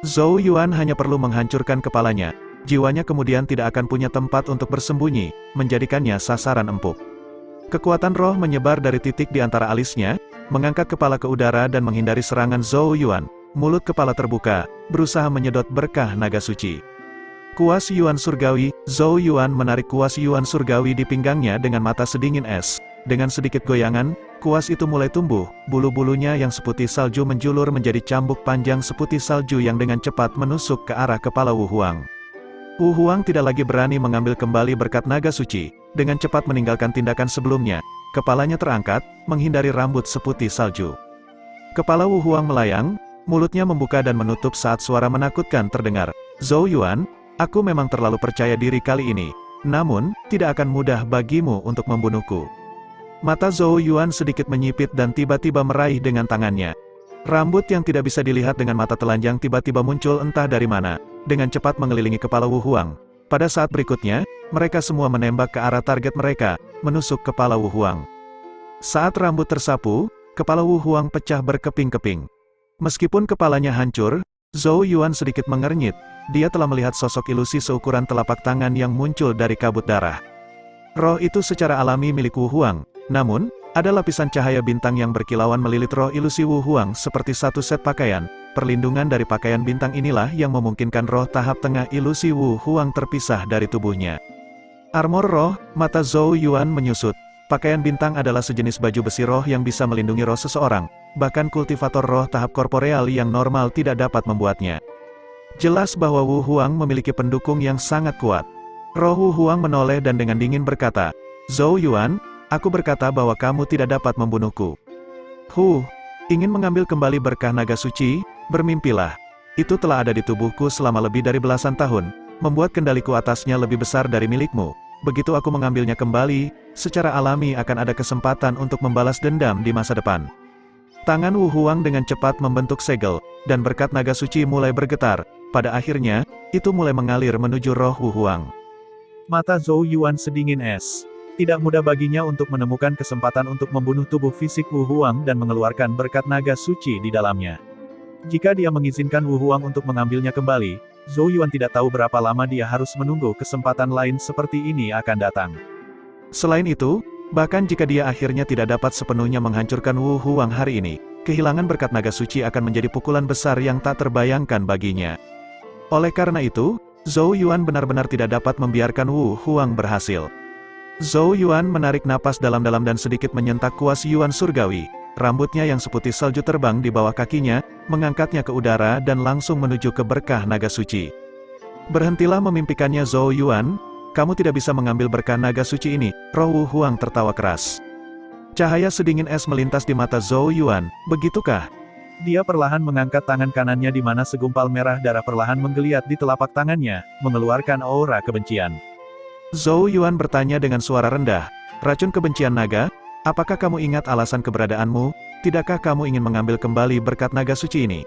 B: Zhou Yuan hanya perlu menghancurkan kepalanya, jiwanya kemudian tidak akan punya tempat untuk bersembunyi, menjadikannya sasaran empuk. Kekuatan roh menyebar dari titik di antara alisnya, mengangkat kepala ke udara dan menghindari serangan Zhou Yuan. Mulut kepala terbuka, berusaha menyedot berkah naga suci. Kuas Yuan surgawi. Zhou Yuan menarik kuas Yuan surgawi di pinggangnya dengan mata sedingin es. Dengan sedikit goyangan, kuas itu mulai tumbuh, bulu-bulunya yang seputih salju menjulur menjadi cambuk panjang seputih salju yang dengan cepat menusuk ke arah kepala Wu Huang. Wu Huang tidak lagi berani mengambil kembali berkat naga suci, dengan cepat meninggalkan tindakan sebelumnya, kepalanya terangkat, menghindari rambut seputih salju. Kepala Wu Huang melayang, mulutnya membuka dan menutup saat suara menakutkan terdengar. Zhou Yuan, aku memang terlalu percaya diri kali ini, namun, tidak akan mudah bagimu untuk membunuhku. Mata Zhou Yuan sedikit menyipit dan tiba-tiba meraih dengan tangannya. Rambut yang tidak bisa dilihat dengan mata telanjang tiba-tiba muncul entah dari mana, dengan cepat mengelilingi kepala Wu Huang. Pada saat berikutnya, mereka semua menembak ke arah target mereka, menusuk kepala Wu Huang. Saat rambut tersapu, kepala Wu Huang pecah berkeping-keping. Meskipun kepalanya hancur, Zhou Yuan sedikit mengernyit, dia telah melihat sosok ilusi seukuran telapak tangan yang muncul dari kabut darah. Roh itu secara alami milik Wu Huang. Namun, ada lapisan cahaya bintang yang berkilauan melilit roh ilusi Wu Huang seperti satu set pakaian. Perlindungan dari pakaian bintang inilah yang memungkinkan roh tahap tengah ilusi Wu Huang terpisah dari tubuhnya. Armor roh. Mata Zhou Yuan menyusut. Pakaian bintang adalah sejenis baju besi roh yang bisa melindungi roh seseorang. Bahkan kultivator roh tahap korporeal yang normal tidak dapat membuatnya. Jelas bahwa Wu Huang memiliki pendukung yang sangat kuat. Roh Wu Huang menoleh dan dengan dingin berkata, "Zhou Yuan, aku berkata bahwa kamu tidak dapat membunuhku. Ingin mengambil kembali berkah naga suci? Bermimpilah. Itu telah ada di tubuhku selama lebih dari belasan tahun, membuat kendaliku atasnya lebih besar dari milikmu. Begitu aku mengambilnya kembali, secara alami akan ada kesempatan untuk membalas dendam di masa depan." Tangan Wu Huang dengan cepat membentuk segel, dan berkat naga suci mulai bergetar. Pada akhirnya, itu mulai mengalir menuju roh Wu Huang.
A: Mata Zhou Yuan sedingin es. Tidak mudah baginya untuk menemukan kesempatan untuk membunuh tubuh fisik Wu Huang dan mengeluarkan berkat naga suci di dalamnya. Jika dia mengizinkan Wu Huang untuk mengambilnya kembali, Zhou Yuan tidak tahu berapa lama dia harus menunggu kesempatan lain seperti ini akan datang.
B: Selain itu, bahkan jika dia akhirnya tidak dapat sepenuhnya menghancurkan Wu Huang hari ini, kehilangan berkat naga suci akan menjadi pukulan besar yang tak terbayangkan baginya. Oleh karena itu, Zhou Yuan benar-benar tidak dapat membiarkan Wu Huang berhasil. Zhou Yuan menarik napas dalam-dalam dan sedikit menyentak kuas Yuan surgawi. Rambutnya yang seputih salju terbang di bawah kakinya, mengangkatnya ke udara dan langsung menuju ke berkah naga suci. "Berhentilah memimpikannya Zhou Yuan, kamu tidak bisa mengambil berkah naga suci ini." Roh Wu Huang tertawa keras. Cahaya sedingin es melintas di mata Zhou Yuan. "Begitukah?"
A: Dia perlahan mengangkat tangan kanannya di mana segumpal merah darah perlahan menggeliat di telapak tangannya, mengeluarkan aura kebencian.
B: Zhou Yuan bertanya dengan suara rendah, "Racun kebencian naga? Apakah kamu ingat alasan keberadaanmu? Tidakkah kamu ingin mengambil kembali berkat naga suci ini?"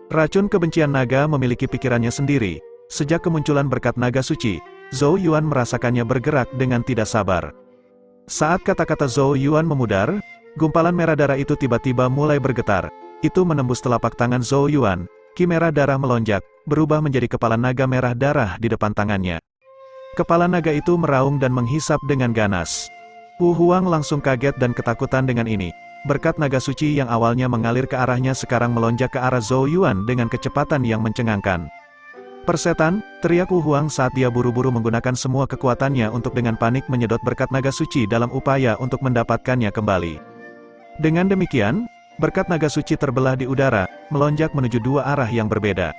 B: Racun kebencian naga memiliki pikirannya sendiri. Sejak kemunculan berkat naga suci, Zhou Yuan merasakannya bergerak dengan tidak sabar. Saat kata-kata Zhou Yuan memudar, gumpalan merah darah itu tiba-tiba mulai bergetar. Itu menembus telapak tangan Zhou Yuan. Ki merah darah melonjak, berubah menjadi kepala naga merah darah di depan tangannya. Kepala naga itu meraung dan menghisap dengan ganas. Wu Huang langsung kaget dan ketakutan dengan ini. Berkat naga suci yang awalnya mengalir ke arahnya sekarang melonjak ke arah Zhou Yuan dengan kecepatan yang mencengangkan. "Persetan!" teriak Wu Huang saat dia buru-buru menggunakan semua kekuatannya untuk dengan panik menyedot berkat naga suci dalam upaya untuk mendapatkannya kembali. Dengan demikian, berkat naga suci terbelah di udara, melonjak menuju dua arah yang berbeda.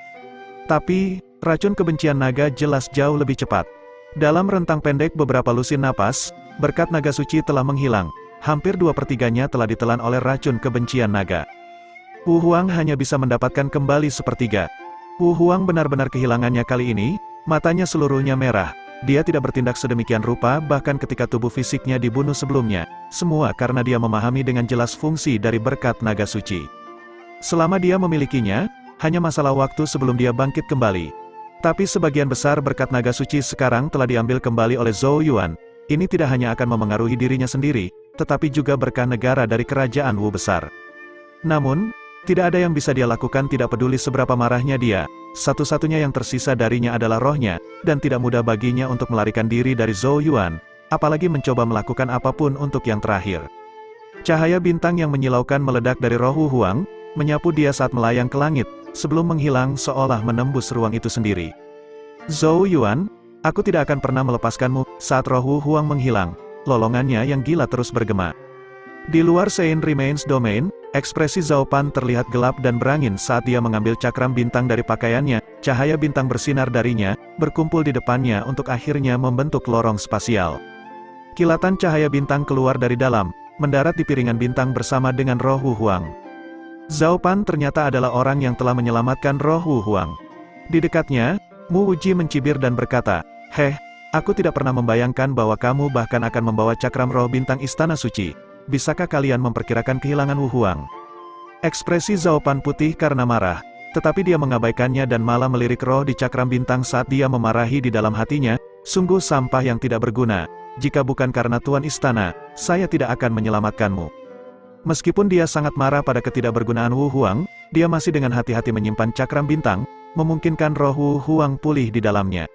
B: Tapi, racun kebencian naga jelas jauh lebih cepat. Dalam rentang pendek beberapa lusin napas, berkat naga suci telah menghilang. Hampir 2/3-nya telah ditelan oleh racun kebencian naga. Wu Huang hanya bisa mendapatkan kembali sepertiga. Wu Huang benar-benar kehilangannya kali ini, matanya seluruhnya merah. Dia tidak bertindak sedemikian rupa bahkan ketika tubuh fisiknya dibunuh sebelumnya, semua karena dia memahami dengan jelas fungsi dari berkat naga suci. Selama dia memilikinya, hanya masalah waktu sebelum dia bangkit kembali. Tapi sebagian besar berkat naga suci sekarang telah diambil kembali oleh Zhou Yuan. Ini tidak hanya akan memengaruhi dirinya sendiri, tetapi juga berkah negara dari kerajaan Wu besar. Namun, tidak ada yang bisa dia lakukan tidak peduli seberapa marahnya dia. Satu-satunya yang tersisa darinya adalah rohnya, dan tidak mudah baginya untuk melarikan diri dari Zhou Yuan, apalagi mencoba melakukan apapun untuk yang terakhir. Cahaya bintang yang menyilaukan meledak dari roh Wu Huang, menyapu dia saat melayang ke langit, sebelum menghilang seolah menembus ruang itu sendiri. Zhou Yuan, aku tidak akan pernah melepaskanmu. Saat roh Wu Huang menghilang, lolongannya yang gila terus bergema. Di luar Sein Remains Domain, ekspresi Zhao Pan terlihat gelap dan berangin saat dia mengambil cakram bintang dari pakaiannya. Cahaya bintang bersinar darinya, berkumpul di depannya untuk akhirnya membentuk lorong spasial. Kilatan cahaya bintang keluar dari dalam, mendarat di piringan bintang bersama dengan roh Wu Huang. Zhao Pan ternyata adalah orang yang telah menyelamatkan roh Wu Huang. Di dekatnya, Mu Wuji mencibir dan berkata, "Heh, aku tidak pernah membayangkan bahwa kamu bahkan akan membawa cakram roh bintang Istana Suci. Bisakah kalian memperkirakan kehilangan Wu Huang?" Ekspresi Zhao Pan putih karena marah, tetapi dia mengabaikannya dan malah melirik roh di cakram bintang saat dia memarahi di dalam hatinya, "Sungguh sampah yang tidak berguna. Jika bukan karena Tuan Istana, saya tidak akan menyelamatkanmu." Meskipun dia sangat marah pada ketidakbergunaan Wu Huang, dia masih dengan hati-hati menyimpan cakram bintang, memungkinkan roh Wu Huang pulih di dalamnya.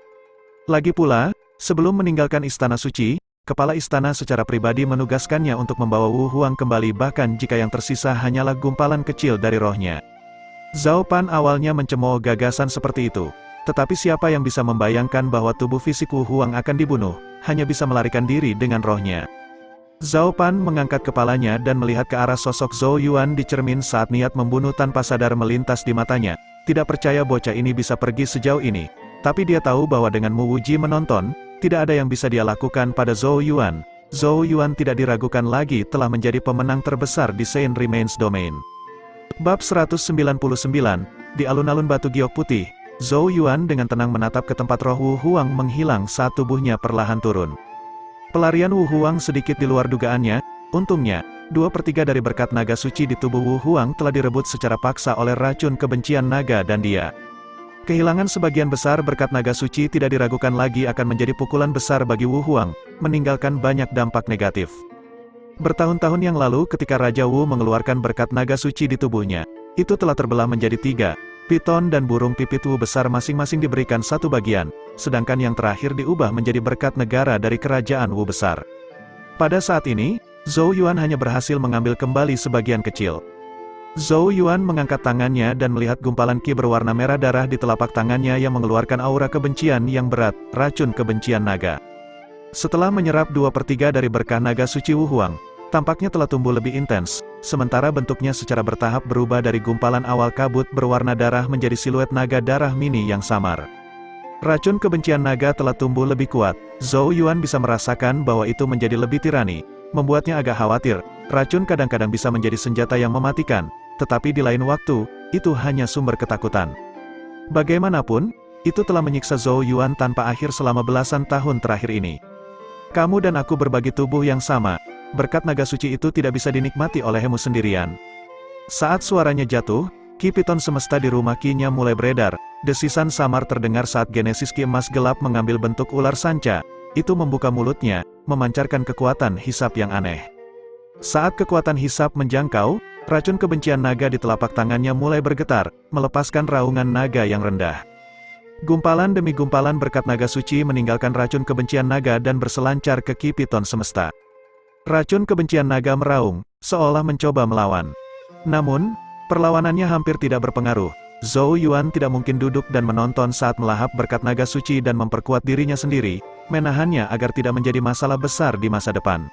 B: Lagi pula, sebelum meninggalkan Istana Suci, kepala istana secara pribadi menugaskannya untuk membawa Wu Huang kembali bahkan jika yang tersisa hanyalah gumpalan kecil dari rohnya. Zhao Pan awalnya mencemooh gagasan seperti itu, tetapi siapa yang bisa membayangkan bahwa tubuh fisik Wu Huang akan dibunuh, hanya bisa melarikan diri dengan rohnya. Zhao Pan mengangkat kepalanya dan melihat ke arah sosok Zhou Yuan di cermin saat niat membunuh tanpa sadar melintas di matanya. Tidak percaya bocah ini bisa pergi sejauh ini. Tapi dia tahu bahwa dengan Mu Wuji menonton, tidak ada yang bisa dia lakukan pada Zhou Yuan. Zhou Yuan tidak diragukan lagi telah menjadi pemenang terbesar di Sein Remains Domain. Bab 199, di alun-alun batu giok putih, Zhou Yuan dengan tenang menatap ke tempat roh Wu Huang menghilang saat tubuhnya perlahan turun. Pelarian Wu Huang sedikit di luar dugaannya. Untungnya, 2/3 dari berkat naga suci di tubuh Wu Huang telah direbut secara paksa oleh racun kebencian naga dan dia. Kehilangan sebagian besar berkat naga suci tidak diragukan lagi akan menjadi pukulan besar bagi Wu Huang, meninggalkan banyak dampak negatif. Bertahun-tahun yang lalu ketika Raja Wu mengeluarkan berkat naga suci di tubuhnya, itu telah terbelah menjadi 3. Piton dan burung pipit Wu besar masing-masing diberikan satu bagian, sedangkan yang terakhir diubah menjadi berkat negara dari kerajaan Wu besar. Pada saat ini, Zhou Yuan hanya berhasil mengambil kembali sebagian kecil. Zhou Yuan mengangkat tangannya dan melihat gumpalan ki berwarna merah darah di telapak tangannya yang mengeluarkan aura kebencian yang berat, racun kebencian naga. Setelah menyerap 2/3 dari berkah naga suci Wu Huang, tampaknya telah tumbuh lebih intens, sementara bentuknya secara bertahap berubah dari gumpalan awal kabut berwarna darah menjadi siluet naga darah mini yang samar. Racun kebencian naga telah tumbuh lebih kuat. Zhou Yuan bisa merasakan bahwa itu menjadi lebih tirani, membuatnya agak khawatir. Racun kadang-kadang bisa menjadi senjata yang mematikan, tetapi di lain waktu, itu hanya sumber ketakutan. Bagaimanapun, itu telah menyiksa Zhou Yuan tanpa akhir selama belasan tahun terakhir ini. "Kamu dan aku berbagi tubuh yang sama. Berkat naga suci itu tidak bisa dinikmati olehmu sendirian." Saat suaranya jatuh, ki piton semesta di rumah Ki-nya mulai beredar. Desisan samar terdengar saat Genesis Ki emas gelap mengambil bentuk ular sanca. Itu membuka mulutnya, memancarkan kekuatan hisap yang aneh. Saat kekuatan hisap menjangkau, racun kebencian naga di telapak tangannya mulai bergetar, melepaskan raungan naga yang rendah. Gumpalan demi gumpalan berkat naga suci meninggalkan racun kebencian naga dan berselancar ke ki piton semesta. Racun kebencian naga meraung, seolah mencoba melawan. Namun, perlawanannya hampir tidak berpengaruh. Zhou Yuan tidak mungkin duduk dan menonton saat melahap berkat naga suci dan memperkuat dirinya sendiri, menahannya agar tidak menjadi masalah besar di masa depan.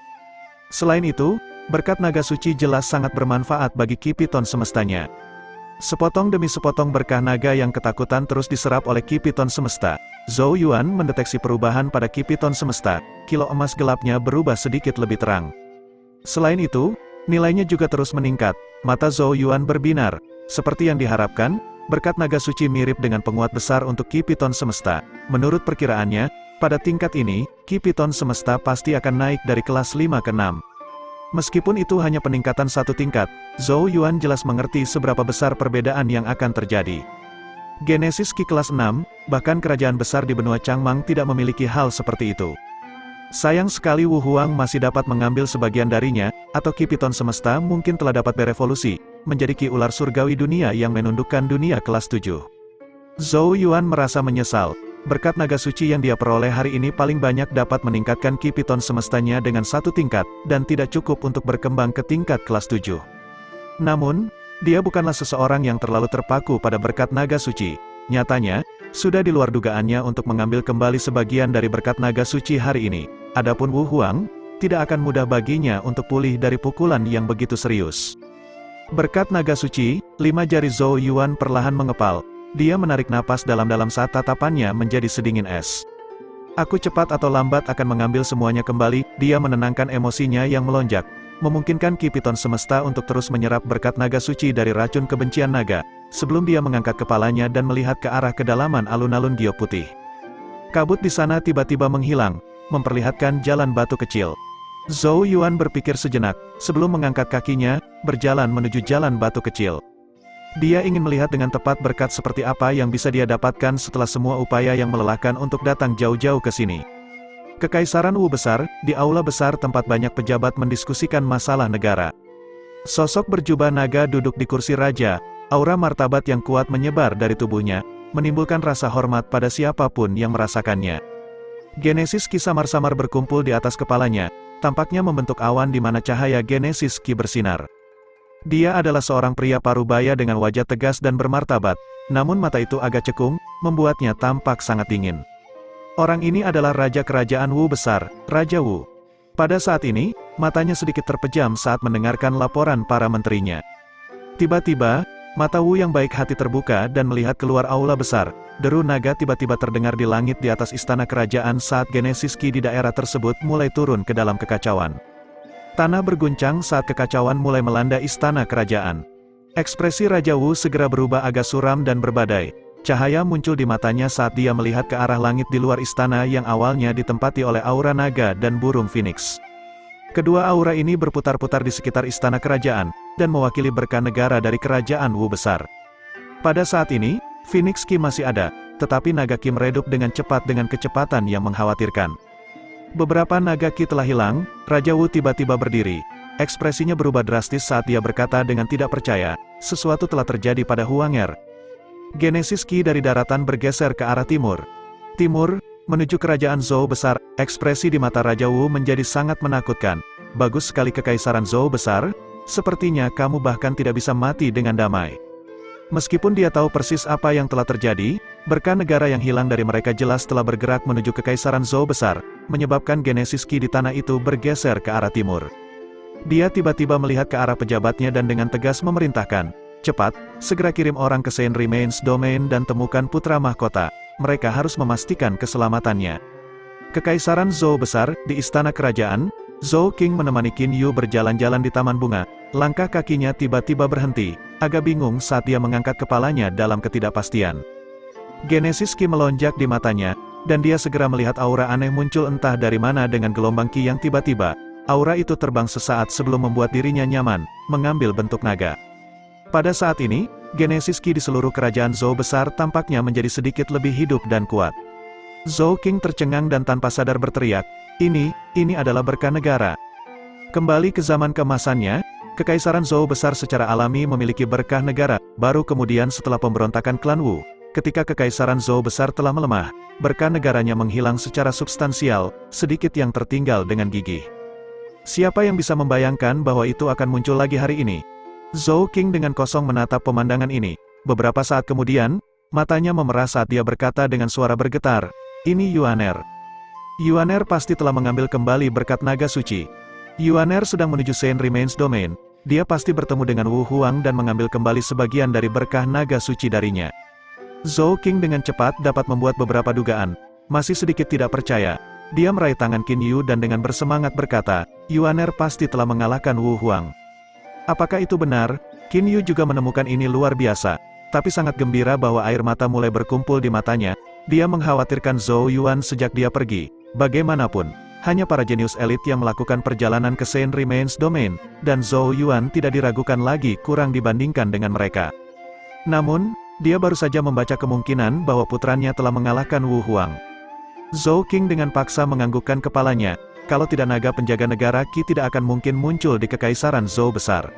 B: Selain itu, berkat naga suci jelas sangat bermanfaat bagi ki piton semestanya. Sepotong demi sepotong berkah naga yang ketakutan terus diserap oleh ki piton semesta. Zhou Yuan mendeteksi perubahan pada ki piton semesta, kilo emas gelapnya berubah sedikit lebih terang. Selain itu, nilainya juga terus meningkat. Mata Zhou Yuan berbinar. Seperti yang diharapkan, berkat naga suci mirip dengan penguat besar untuk Ki Piton Semesta. Menurut perkiraannya, pada tingkat ini, Ki Piton Semesta pasti akan naik dari kelas 5 ke 6. Meskipun itu hanya peningkatan satu tingkat, Zhou Yuan jelas mengerti seberapa besar perbedaan yang akan terjadi. Genesis Ki kelas 6, bahkan kerajaan besar di benua Changmang tidak memiliki hal seperti itu. Sayang sekali Wu Huang masih dapat mengambil sebagian darinya, atau Ki Piton Semesta mungkin telah dapat berevolusi, menjadi Ki Ular Surgawi Dunia yang menundukkan dunia kelas 7. Zhou Yuan merasa menyesal, berkat naga suci yang dia peroleh hari ini paling banyak dapat meningkatkan Ki Piton Semestanya dengan satu tingkat, dan tidak cukup untuk berkembang ke tingkat kelas 7. Namun, dia bukanlah seseorang yang terlalu terpaku pada berkat naga suci. Nyatanya, sudah di luar dugaannya untuk mengambil kembali sebagian dari berkat naga suci hari ini. Adapun Wu Huang, tidak akan mudah baginya untuk pulih dari pukulan yang begitu serius. Berkat naga suci, 5 jari Zhou Yuan perlahan mengepal. Dia menarik napas dalam-dalam saat tatapannya menjadi sedingin es. Aku cepat atau lambat akan mengambil semuanya kembali, dia menenangkan emosinya yang melonjak. Memungkinkan Ki Piton Semesta untuk terus menyerap berkat naga suci dari racun kebencian naga, sebelum dia mengangkat kepalanya dan melihat ke arah kedalaman alun-alun giok putih. Kabut di sana tiba-tiba menghilang, memperlihatkan jalan batu kecil. Zhou Yuan berpikir sejenak, sebelum mengangkat kakinya, berjalan menuju jalan batu kecil. Dia ingin melihat dengan tepat berkat seperti apa yang bisa dia dapatkan setelah semua upaya yang melelahkan untuk datang jauh-jauh ke sini. Kekaisaran Wu besar, di aula besar tempat banyak pejabat mendiskusikan masalah negara. Sosok berjubah naga duduk di kursi raja, aura martabat yang kuat menyebar dari tubuhnya, menimbulkan rasa hormat pada siapapun yang merasakannya. Genesis Ki samar-samar berkumpul di atas kepalanya, tampaknya membentuk awan di mana cahaya Genesis Ki bersinar. Dia adalah seorang pria parubaya dengan wajah tegas dan bermartabat, namun mata itu agak cekung, membuatnya tampak sangat dingin. Orang ini adalah Raja Kerajaan Wu besar, Raja Wu. Pada saat ini, matanya sedikit terpejam saat mendengarkan laporan para menterinya. Tiba-tiba, mata Wu yang baik hati terbuka dan melihat keluar aula besar. Deru naga tiba-tiba terdengar di langit di atas istana kerajaan saat Genesis Ki di daerah tersebut mulai turun ke dalam kekacauan. Tanah berguncang saat kekacauan mulai melanda istana kerajaan. Ekspresi Raja Wu segera berubah agak suram dan berbadai. Cahaya muncul di matanya saat dia melihat ke arah langit di luar istana yang awalnya ditempati oleh aura naga dan burung phoenix. Kedua aura ini berputar-putar di sekitar istana kerajaan, dan mewakili berkah negara dari kerajaan Wu besar. Pada saat ini, Phoenix Ki masih ada, tetapi naga Ki meredup dengan cepat dengan kecepatan yang mengkhawatirkan. Beberapa naga Ki telah hilang, Raja Wu tiba-tiba berdiri. Ekspresinya berubah drastis saat dia berkata dengan tidak percaya, sesuatu telah terjadi pada Huanger. Genesis Ki dari daratan bergeser ke arah timur. Timur, menuju kerajaan Zhou besar, ekspresi di mata Raja Wu menjadi sangat menakutkan. Bagus sekali kekaisaran Zhou besar, sepertinya kamu bahkan tidak bisa mati dengan damai. Meskipun dia tahu persis apa yang telah terjadi, berkah negara yang hilang dari mereka jelas telah bergerak menuju kekaisaran Zhou besar, menyebabkan Genesis Ki di tanah itu bergeser ke arah timur. Dia tiba-tiba melihat ke arah pejabatnya dan dengan tegas memerintahkan, cepat, segera kirim orang ke Saint Remains Domain dan temukan putra mahkota, mereka harus memastikan keselamatannya. Kekaisaran Zhou besar, di istana kerajaan, Zhou King menemani Qin Yu berjalan-jalan di taman bunga, langkah kakinya tiba-tiba berhenti, agak bingung saat dia mengangkat kepalanya dalam ketidakpastian. Genesis Ki melonjak di matanya, dan dia segera melihat aura aneh muncul entah dari mana dengan gelombang Ki yang tiba-tiba. Aura itu terbang sesaat sebelum membuat dirinya nyaman, mengambil bentuk naga. Pada saat ini, Genesis Ki di seluruh kerajaan Zhou besar tampaknya menjadi sedikit lebih hidup dan kuat. Zhou King tercengang dan tanpa sadar berteriak, ini adalah berkah negara. Kembali ke zaman keemasannya, Kekaisaran Zhou besar secara alami memiliki berkah negara, baru kemudian setelah pemberontakan klan Wu. Ketika Kekaisaran Zhou besar telah melemah, berkah negaranya menghilang secara substansial, sedikit yang tertinggal dengan gigih. Siapa yang bisa membayangkan bahwa itu akan muncul lagi hari ini? Zhou King dengan kosong menatap pemandangan ini. Beberapa saat kemudian, matanya memerah saat dia berkata dengan suara bergetar, "Ini Yuaner. Yuaner pasti telah mengambil kembali berkat naga suci. Yuaner sedang menuju Saint Remains Domain. Dia pasti bertemu dengan Wu Huang dan mengambil kembali sebagian dari berkah naga suci darinya." Zhou King dengan cepat dapat membuat beberapa dugaan. Masih sedikit tidak percaya. Dia meraih tangan Qin Yu dan dengan bersemangat berkata, "Yuaner pasti telah mengalahkan Wu Huang." Apakah itu benar? Qin Yu juga menemukan ini luar biasa. tapi sangat gembira bahwa air mata mulai berkumpul di matanya. Dia mengkhawatirkan Zhou Yuan sejak dia pergi. Bagaimanapun, hanya para jenius elit yang melakukan perjalanan ke Saint Remains Domain, dan Zhou Yuan tidak diragukan lagi kurang dibandingkan dengan mereka. Namun, dia baru saja membaca kemungkinan bahwa putranya telah mengalahkan Wu Huang. Zhou Qing dengan paksa menganggukkan kepalanya. Kalau tidak naga penjaga negara Qi tidak akan mungkin muncul di kekaisaran Zhou besar.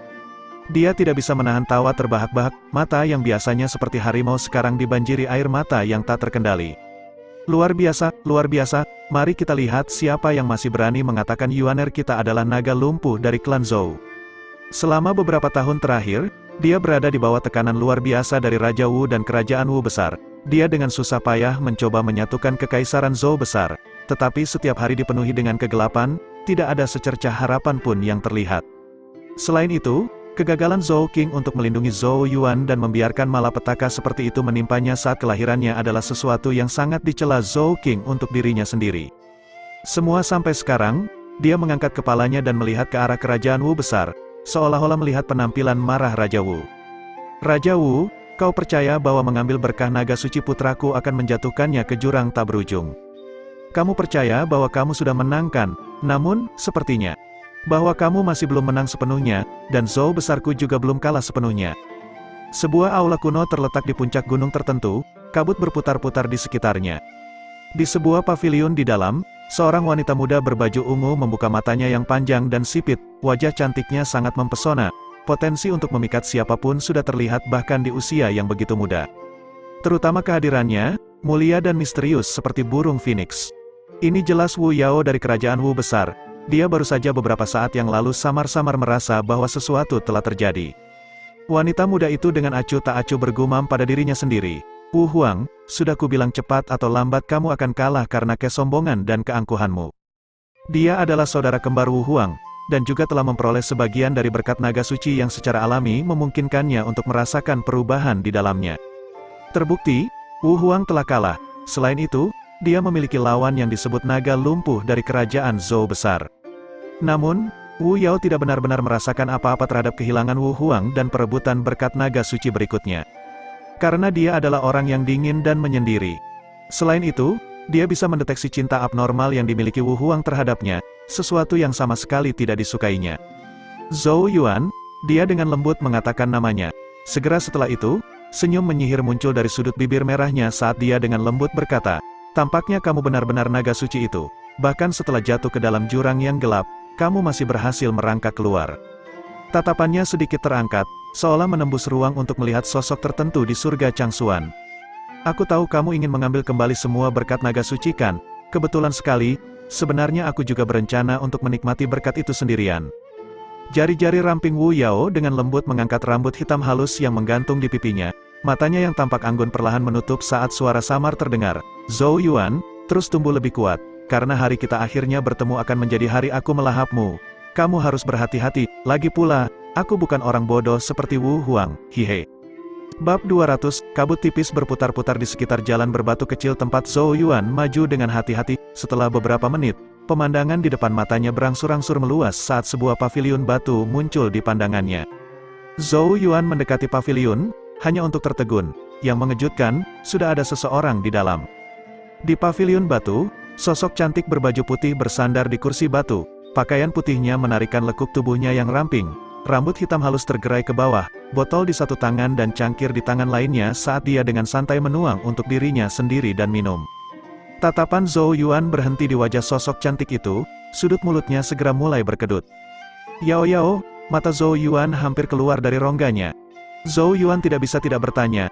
B: Dia tidak bisa menahan tawa terbahak-bahak, mata yang biasanya seperti harimau sekarang dibanjiri air mata yang tak terkendali. Luar biasa, mari kita lihat siapa yang masih berani mengatakan Yuaner kita adalah naga lumpuh dari klan Zhou. Selama beberapa tahun terakhir, dia berada di bawah tekanan luar biasa dari Raja Wu dan Kerajaan Wu besar. Dia dengan susah payah mencoba menyatukan kekaisaran Zhou besar. Tetapi setiap hari dipenuhi dengan kegelapan, tidak ada secercah harapan pun yang terlihat. Selain itu, kegagalan Zhou Qing untuk melindungi Zhou Yuan dan membiarkan malapetaka seperti itu menimpanya saat kelahirannya adalah sesuatu yang sangat dicela Zhou Qing untuk dirinya sendiri. Semua sampai sekarang, dia mengangkat kepalanya dan melihat ke arah kerajaan Wu besar, seolah-olah melihat penampilan marah Raja Wu. Raja Wu, kau percaya bahwa mengambil berkah naga suci putraku akan menjatuhkannya ke jurang tak berujung? Kamu percaya bahwa kamu sudah menangkan, namun, sepertinya bahwa kamu masih belum menang sepenuhnya, dan Zhou besarku juga belum kalah sepenuhnya. Sebuah aula kuno terletak di puncak gunung tertentu, kabut berputar-putar di sekitarnya. Di sebuah paviliun di dalam, seorang wanita muda berbaju ungu membuka matanya yang panjang dan sipit, wajah cantiknya sangat mempesona, potensi untuk memikat siapapun sudah terlihat bahkan di usia yang begitu muda. Terutama kehadirannya, mulia dan misterius seperti burung phoenix. Ini jelas Wu Yao dari kerajaan Wu besar. Dia baru saja beberapa saat yang lalu samar-samar merasa bahwa sesuatu telah terjadi. Wanita muda itu dengan acuh tak acuh bergumam pada dirinya sendiri. Wu Huang, sudah kubilang cepat atau lambat kamu akan kalah karena kesombongan dan keangkuhanmu. Dia adalah saudara kembar Wu Huang, dan juga telah memperoleh sebagian dari berkat naga suci yang secara alami memungkinkannya untuk merasakan perubahan di dalamnya. Terbukti, Wu Huang telah kalah. Selain itu, dia memiliki lawan yang disebut naga lumpuh dari kerajaan Zhou besar. Namun, Wu Yao tidak benar-benar merasakan apa-apa terhadap kehilangan Wu Huang dan perebutan berkat naga suci berikutnya. Karena dia adalah orang yang dingin dan menyendiri. Selain itu, dia bisa mendeteksi cinta abnormal yang dimiliki Wu Huang terhadapnya, sesuatu yang sama sekali tidak disukainya. Zhou Yuan, dia dengan lembut mengatakan namanya. Segera setelah itu, senyum menyihir muncul dari sudut bibir merahnya saat dia dengan lembut berkata, tampaknya kamu benar-benar naga suci itu. Bahkan setelah jatuh ke dalam jurang yang gelap, kamu masih berhasil merangkak keluar. Tatapannya sedikit terangkat, seolah menembus ruang untuk melihat sosok tertentu di surga Changsuan. Aku tahu kamu ingin mengambil kembali semua berkat naga suci kan? Kebetulan sekali, sebenarnya aku juga berencana untuk menikmati berkat itu sendirian. Jari-jari ramping Wu Yao dengan lembut mengangkat rambut hitam halus yang menggantung di pipinya. Matanya yang tampak anggun perlahan menutup saat suara samar terdengar. Zhou Yuan, terus tumbuh lebih kuat, karena hari kita akhirnya bertemu akan menjadi hari aku melahapmu. Kamu harus berhati-hati, lagi pula, aku bukan orang bodoh seperti Wu Huang, hihe. Bab 200, kabut tipis berputar-putar di sekitar jalan berbatu kecil tempat Zhou Yuan maju dengan hati-hati. Setelah beberapa menit, pemandangan di depan matanya berangsur-angsur meluas saat sebuah paviliun batu muncul di pandangannya. Zhou Yuan mendekati paviliun, hanya untuk tertegun. Yang mengejutkan, sudah ada seseorang di dalam. Di paviliun batu, sosok cantik berbaju putih bersandar di kursi batu. Pakaian putihnya menarikkan lekuk tubuhnya yang ramping. Rambut hitam halus tergerai ke bawah, botol di satu tangan dan cangkir di tangan lainnya saat dia dengan santai menuang untuk dirinya sendiri dan minum. Tatapan Zhou Yuan berhenti di wajah sosok cantik itu, sudut mulutnya segera mulai berkedut. Yao Yao, mata Zhou Yuan hampir keluar dari rongganya. Zhou Yuan tidak bisa tidak bertanya,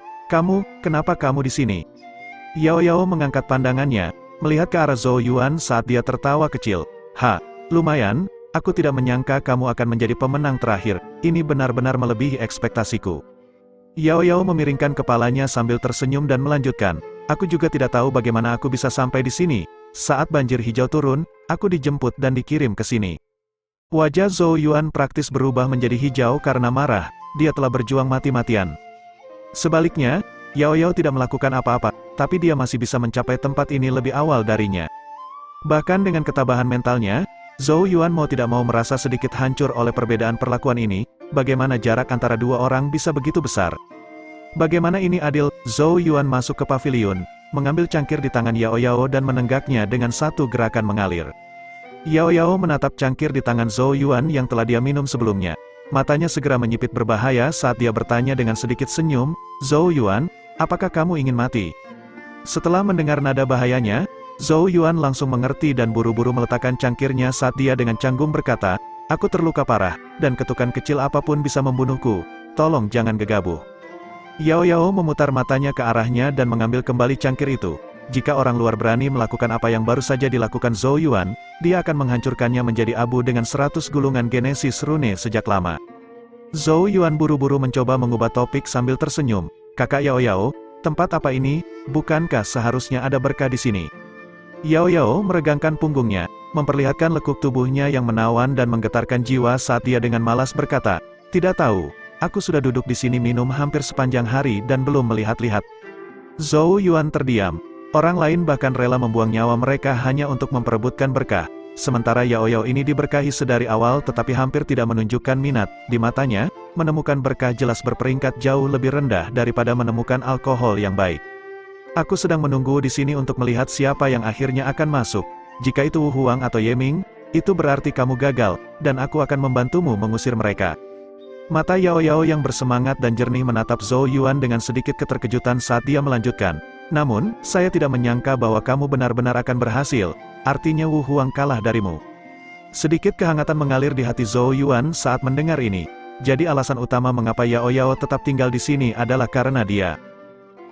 B: kenapa kamu di sini? Yao Yao mengangkat pandangannya, melihat ke arah Zhou Yuan saat dia tertawa kecil. Lumayan, aku tidak menyangka kamu akan menjadi pemenang terakhir, ini benar-benar melebihi ekspektasiku. Yao Yao memiringkan kepalanya sambil tersenyum dan melanjutkan, aku juga tidak tahu bagaimana aku bisa sampai di sini. Saat banjir hijau turun, aku dijemput dan dikirim ke sini. Wajah Zhou Yuan praktis berubah menjadi hijau karena marah, dia telah berjuang mati-matian. Sebaliknya, Yao Yao tidak melakukan apa-apa, tapi dia masih bisa mencapai tempat ini lebih awal darinya. Bahkan dengan ketabahan mentalnya, Zhou Yuan mau tidak mau merasa sedikit hancur oleh perbedaan perlakuan ini. Bagaimana jarak antara dua orang bisa begitu besar? Bagaimana ini adil? Zhou Yuan masuk ke pavilion, mengambil cangkir di tangan Yao Yao dan menenggaknya dengan satu gerakan mengalir. Yao Yao menatap cangkir di tangan Zhou Yuan yang telah dia minum sebelumnya. Matanya segera menyipit berbahaya saat dia bertanya dengan sedikit senyum, "Zhou Yuan, apakah kamu ingin mati?" Setelah mendengar nada bahayanya, Zhou Yuan langsung mengerti dan buru-buru meletakkan cangkirnya saat dia dengan canggung berkata, "Aku terluka parah, dan ketukan kecil apapun bisa membunuhku. Tolong jangan gegabah." Yao Yao memutar matanya ke arahnya dan mengambil kembali cangkir itu. Jika orang luar berani melakukan apa yang baru saja dilakukan Zhou Yuan, dia akan menghancurkannya menjadi abu dengan 100 gulungan Genesis Rune sejak lama. Zhou Yuan buru-buru mencoba mengubah topik sambil tersenyum. "Kakak Yao Yao, tempat apa ini? Bukankah seharusnya ada berkah di sini?" Yao Yao meregangkan punggungnya, memperlihatkan lekuk tubuhnya yang menawan dan menggetarkan jiwa saat dia dengan malas berkata, "Tidak tahu, aku sudah duduk di sini minum hampir sepanjang hari dan belum melihat-lihat." Zhou Yuan terdiam. Orang lain bahkan rela membuang nyawa mereka hanya untuk memperebutkan berkah. Sementara Yao Yao ini diberkahi sedari awal tetapi hampir tidak menunjukkan minat. Di matanya, menemukan berkah jelas berperingkat jauh lebih rendah daripada menemukan alkohol yang baik. "Aku sedang menunggu di sini untuk melihat siapa yang akhirnya akan masuk. Jika itu Wu Huang atau Ye Ming, itu berarti kamu gagal, dan aku akan membantumu mengusir mereka." Mata Yao Yao yang bersemangat dan jernih menatap Zhou Yuan dengan sedikit keterkejutan saat dia melanjutkan, "Namun, saya tidak menyangka bahwa kamu benar-benar akan berhasil, artinya Wu Huang kalah darimu." Sedikit kehangatan mengalir di hati Zhou Yuan saat mendengar ini. Jadi alasan utama mengapa Yao Yao tetap tinggal di sini adalah karena dia.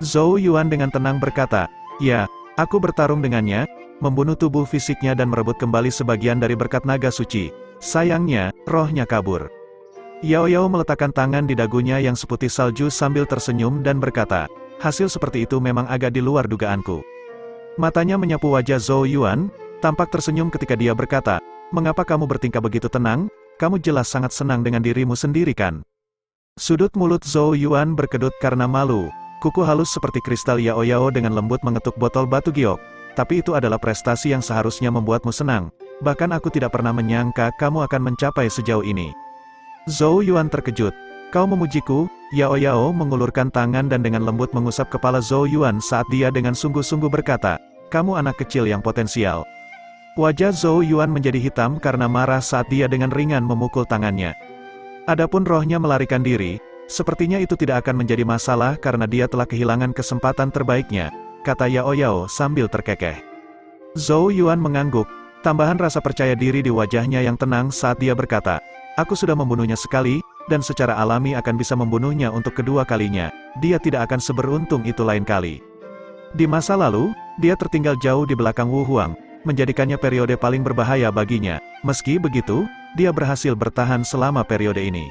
B: Zhou Yuan dengan tenang berkata, "Ya, aku bertarung dengannya, membunuh tubuh fisiknya dan merebut kembali sebagian dari berkat naga suci. Sayangnya, rohnya kabur." Yao Yao meletakkan tangan di dagunya yang seputih salju sambil tersenyum dan berkata, "Hasil seperti itu memang agak di luar dugaanku." Matanya menyapu wajah Zhou Yuan, tampak tersenyum ketika dia berkata, "Mengapa kamu bertingkah begitu tenang? Kamu jelas sangat senang dengan dirimu sendiri kan?" Sudut mulut Zhou Yuan berkedut karena malu. Kuku halus seperti kristal Yao Yao dengan lembut mengetuk botol batu giok. "Tapi itu adalah prestasi yang seharusnya membuatmu senang. Bahkan aku tidak pernah menyangka kamu akan mencapai sejauh ini." Zhou Yuan terkejut. "Kau memujiku?" Yao Yao mengulurkan tangan dan dengan lembut mengusap kepala Zhou Yuan saat dia dengan sungguh-sungguh berkata, "Kamu anak kecil yang potensial." Wajah Zhou Yuan menjadi hitam karena marah saat dia dengan ringan memukul tangannya. Adapun rohnya melarikan diri, sepertinya itu tidak akan menjadi masalah karena dia telah kehilangan kesempatan terbaiknya, kata Yao Yao sambil terkekeh. Zhou Yuan mengangguk, tambahan rasa percaya diri di wajahnya yang tenang saat dia berkata, "Aku sudah membunuhnya sekali, dan secara alami akan bisa membunuhnya untuk kedua kalinya. Dia tidak akan seberuntung itu lain kali." Di masa lalu, dia tertinggal jauh di belakang Wu Huang, menjadikannya periode paling berbahaya baginya. Meski begitu, dia berhasil bertahan selama periode ini.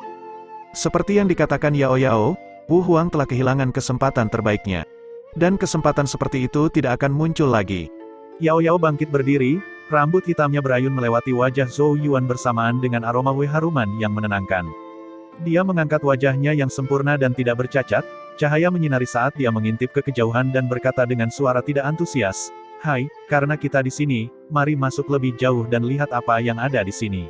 B: Seperti yang dikatakan Yao Yao, Wu Huang telah kehilangan kesempatan terbaiknya. Dan kesempatan seperti itu tidak akan muncul lagi.
A: Yao Yao bangkit berdiri, rambut hitamnya berayun melewati wajah Zhou Yuan bersamaan dengan aroma haruman yang menenangkan. Dia mengangkat wajahnya yang sempurna dan tidak bercacat, cahaya menyinari saat dia mengintip ke kejauhan dan berkata dengan suara tidak antusias, "Hai, karena kita di sini, mari masuk lebih jauh dan lihat apa yang ada di sini."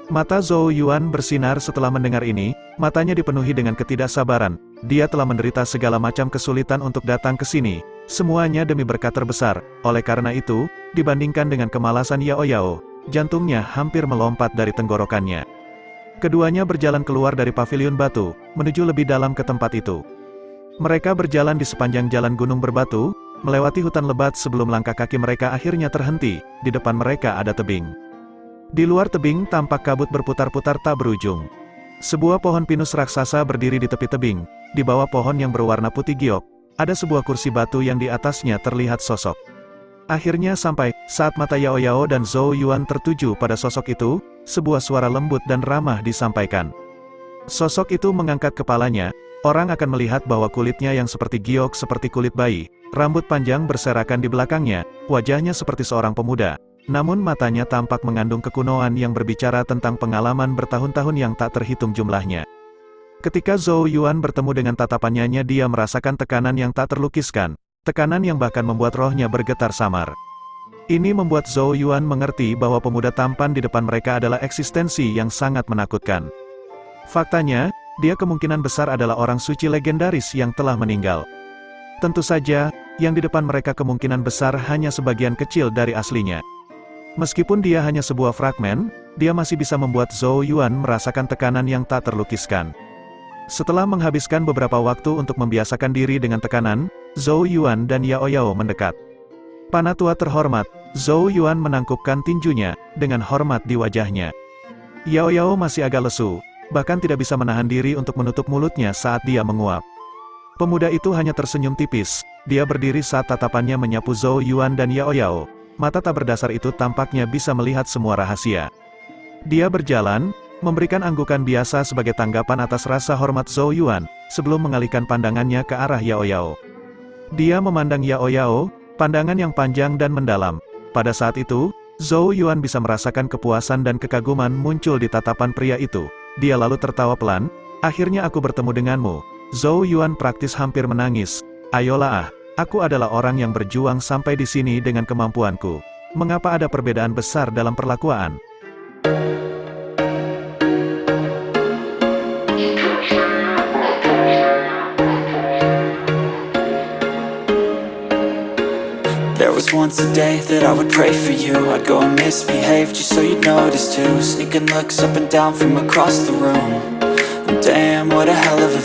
B: Mata Zhou Yuan bersinar setelah mendengar ini, matanya dipenuhi dengan ketidaksabaran. Dia telah menderita segala macam kesulitan untuk datang ke sini, semuanya demi berkat terbesar. Oleh karena itu, dibandingkan dengan kemalasan Yao Yao, jantungnya hampir melompat dari tenggorokannya. Keduanya berjalan keluar dari pavilion batu, menuju lebih dalam ke tempat itu. Mereka berjalan di sepanjang jalan gunung berbatu, melewati hutan lebat sebelum langkah kaki mereka akhirnya terhenti. Di depan mereka ada tebing. Di luar tebing tampak kabut berputar-putar tak berujung. Sebuah pohon pinus raksasa berdiri di tepi tebing. Di bawah pohon yang berwarna putih giok, ada sebuah kursi batu yang di atasnya terlihat sosok. Akhirnya sampai, saat mata Yao Yao dan Zhou Yuan tertuju pada sosok itu, sebuah suara lembut dan ramah disampaikan. Sosok itu mengangkat kepalanya, orang akan melihat bahwa kulitnya yang seperti giok seperti kulit bayi, rambut panjang berserakan di belakangnya, wajahnya seperti seorang pemuda. Namun matanya tampak mengandung kekunoan yang berbicara tentang pengalaman bertahun-tahun yang tak terhitung jumlahnya. Ketika Zhou Yuan bertemu dengan tatapannya, dia merasakan tekanan yang tak terlukiskan, tekanan yang bahkan membuat rohnya bergetar samar. Ini membuat Zhou Yuan mengerti bahwa pemuda tampan di depan mereka adalah eksistensi yang sangat menakutkan. Faktanya, dia kemungkinan besar adalah orang suci legendaris yang telah meninggal. Tentu saja, yang di depan mereka kemungkinan besar hanya sebagian kecil dari aslinya. Meskipun dia hanya sebuah fragmen, dia masih bisa membuat Zhou Yuan merasakan tekanan yang tak terlukiskan. Setelah menghabiskan beberapa waktu untuk membiasakan diri dengan tekanan, Zhou Yuan dan Yao Yao mendekat. Panatua terhormat, Zhou Yuan menangkupkan tinjunya, dengan hormat di wajahnya. Yao Yao masih agak lesu, bahkan tidak bisa menahan diri untuk menutup mulutnya saat dia menguap. Pemuda itu hanya tersenyum tipis, dia berdiri saat tatapannya menyapu Zhou Yuan dan Yao Yao. Mata tak berdasar itu tampaknya bisa melihat semua rahasia. Dia berjalan, memberikan anggukan biasa sebagai tanggapan atas rasa hormat Zhou Yuan, sebelum mengalihkan pandangannya ke arah Yao Yao. Dia memandang Yao Yao, pandangan yang panjang dan mendalam. Pada saat itu, Zhou Yuan bisa merasakan kepuasan dan kekaguman muncul di tatapan pria itu. Dia lalu tertawa pelan, "Akhirnya aku bertemu denganmu." Zhou Yuan praktis hampir menangis. "Ayolah aku adalah orang yang berjuang sampai di sini dengan kemampuanku. Mengapa ada perbedaan besar dalam perlakuan?"
C: There was once a day that I would pray for you. I'd go and misbehave just so you'd notice too. Sneaking looks up and down from across the room. Damn, what a hell of a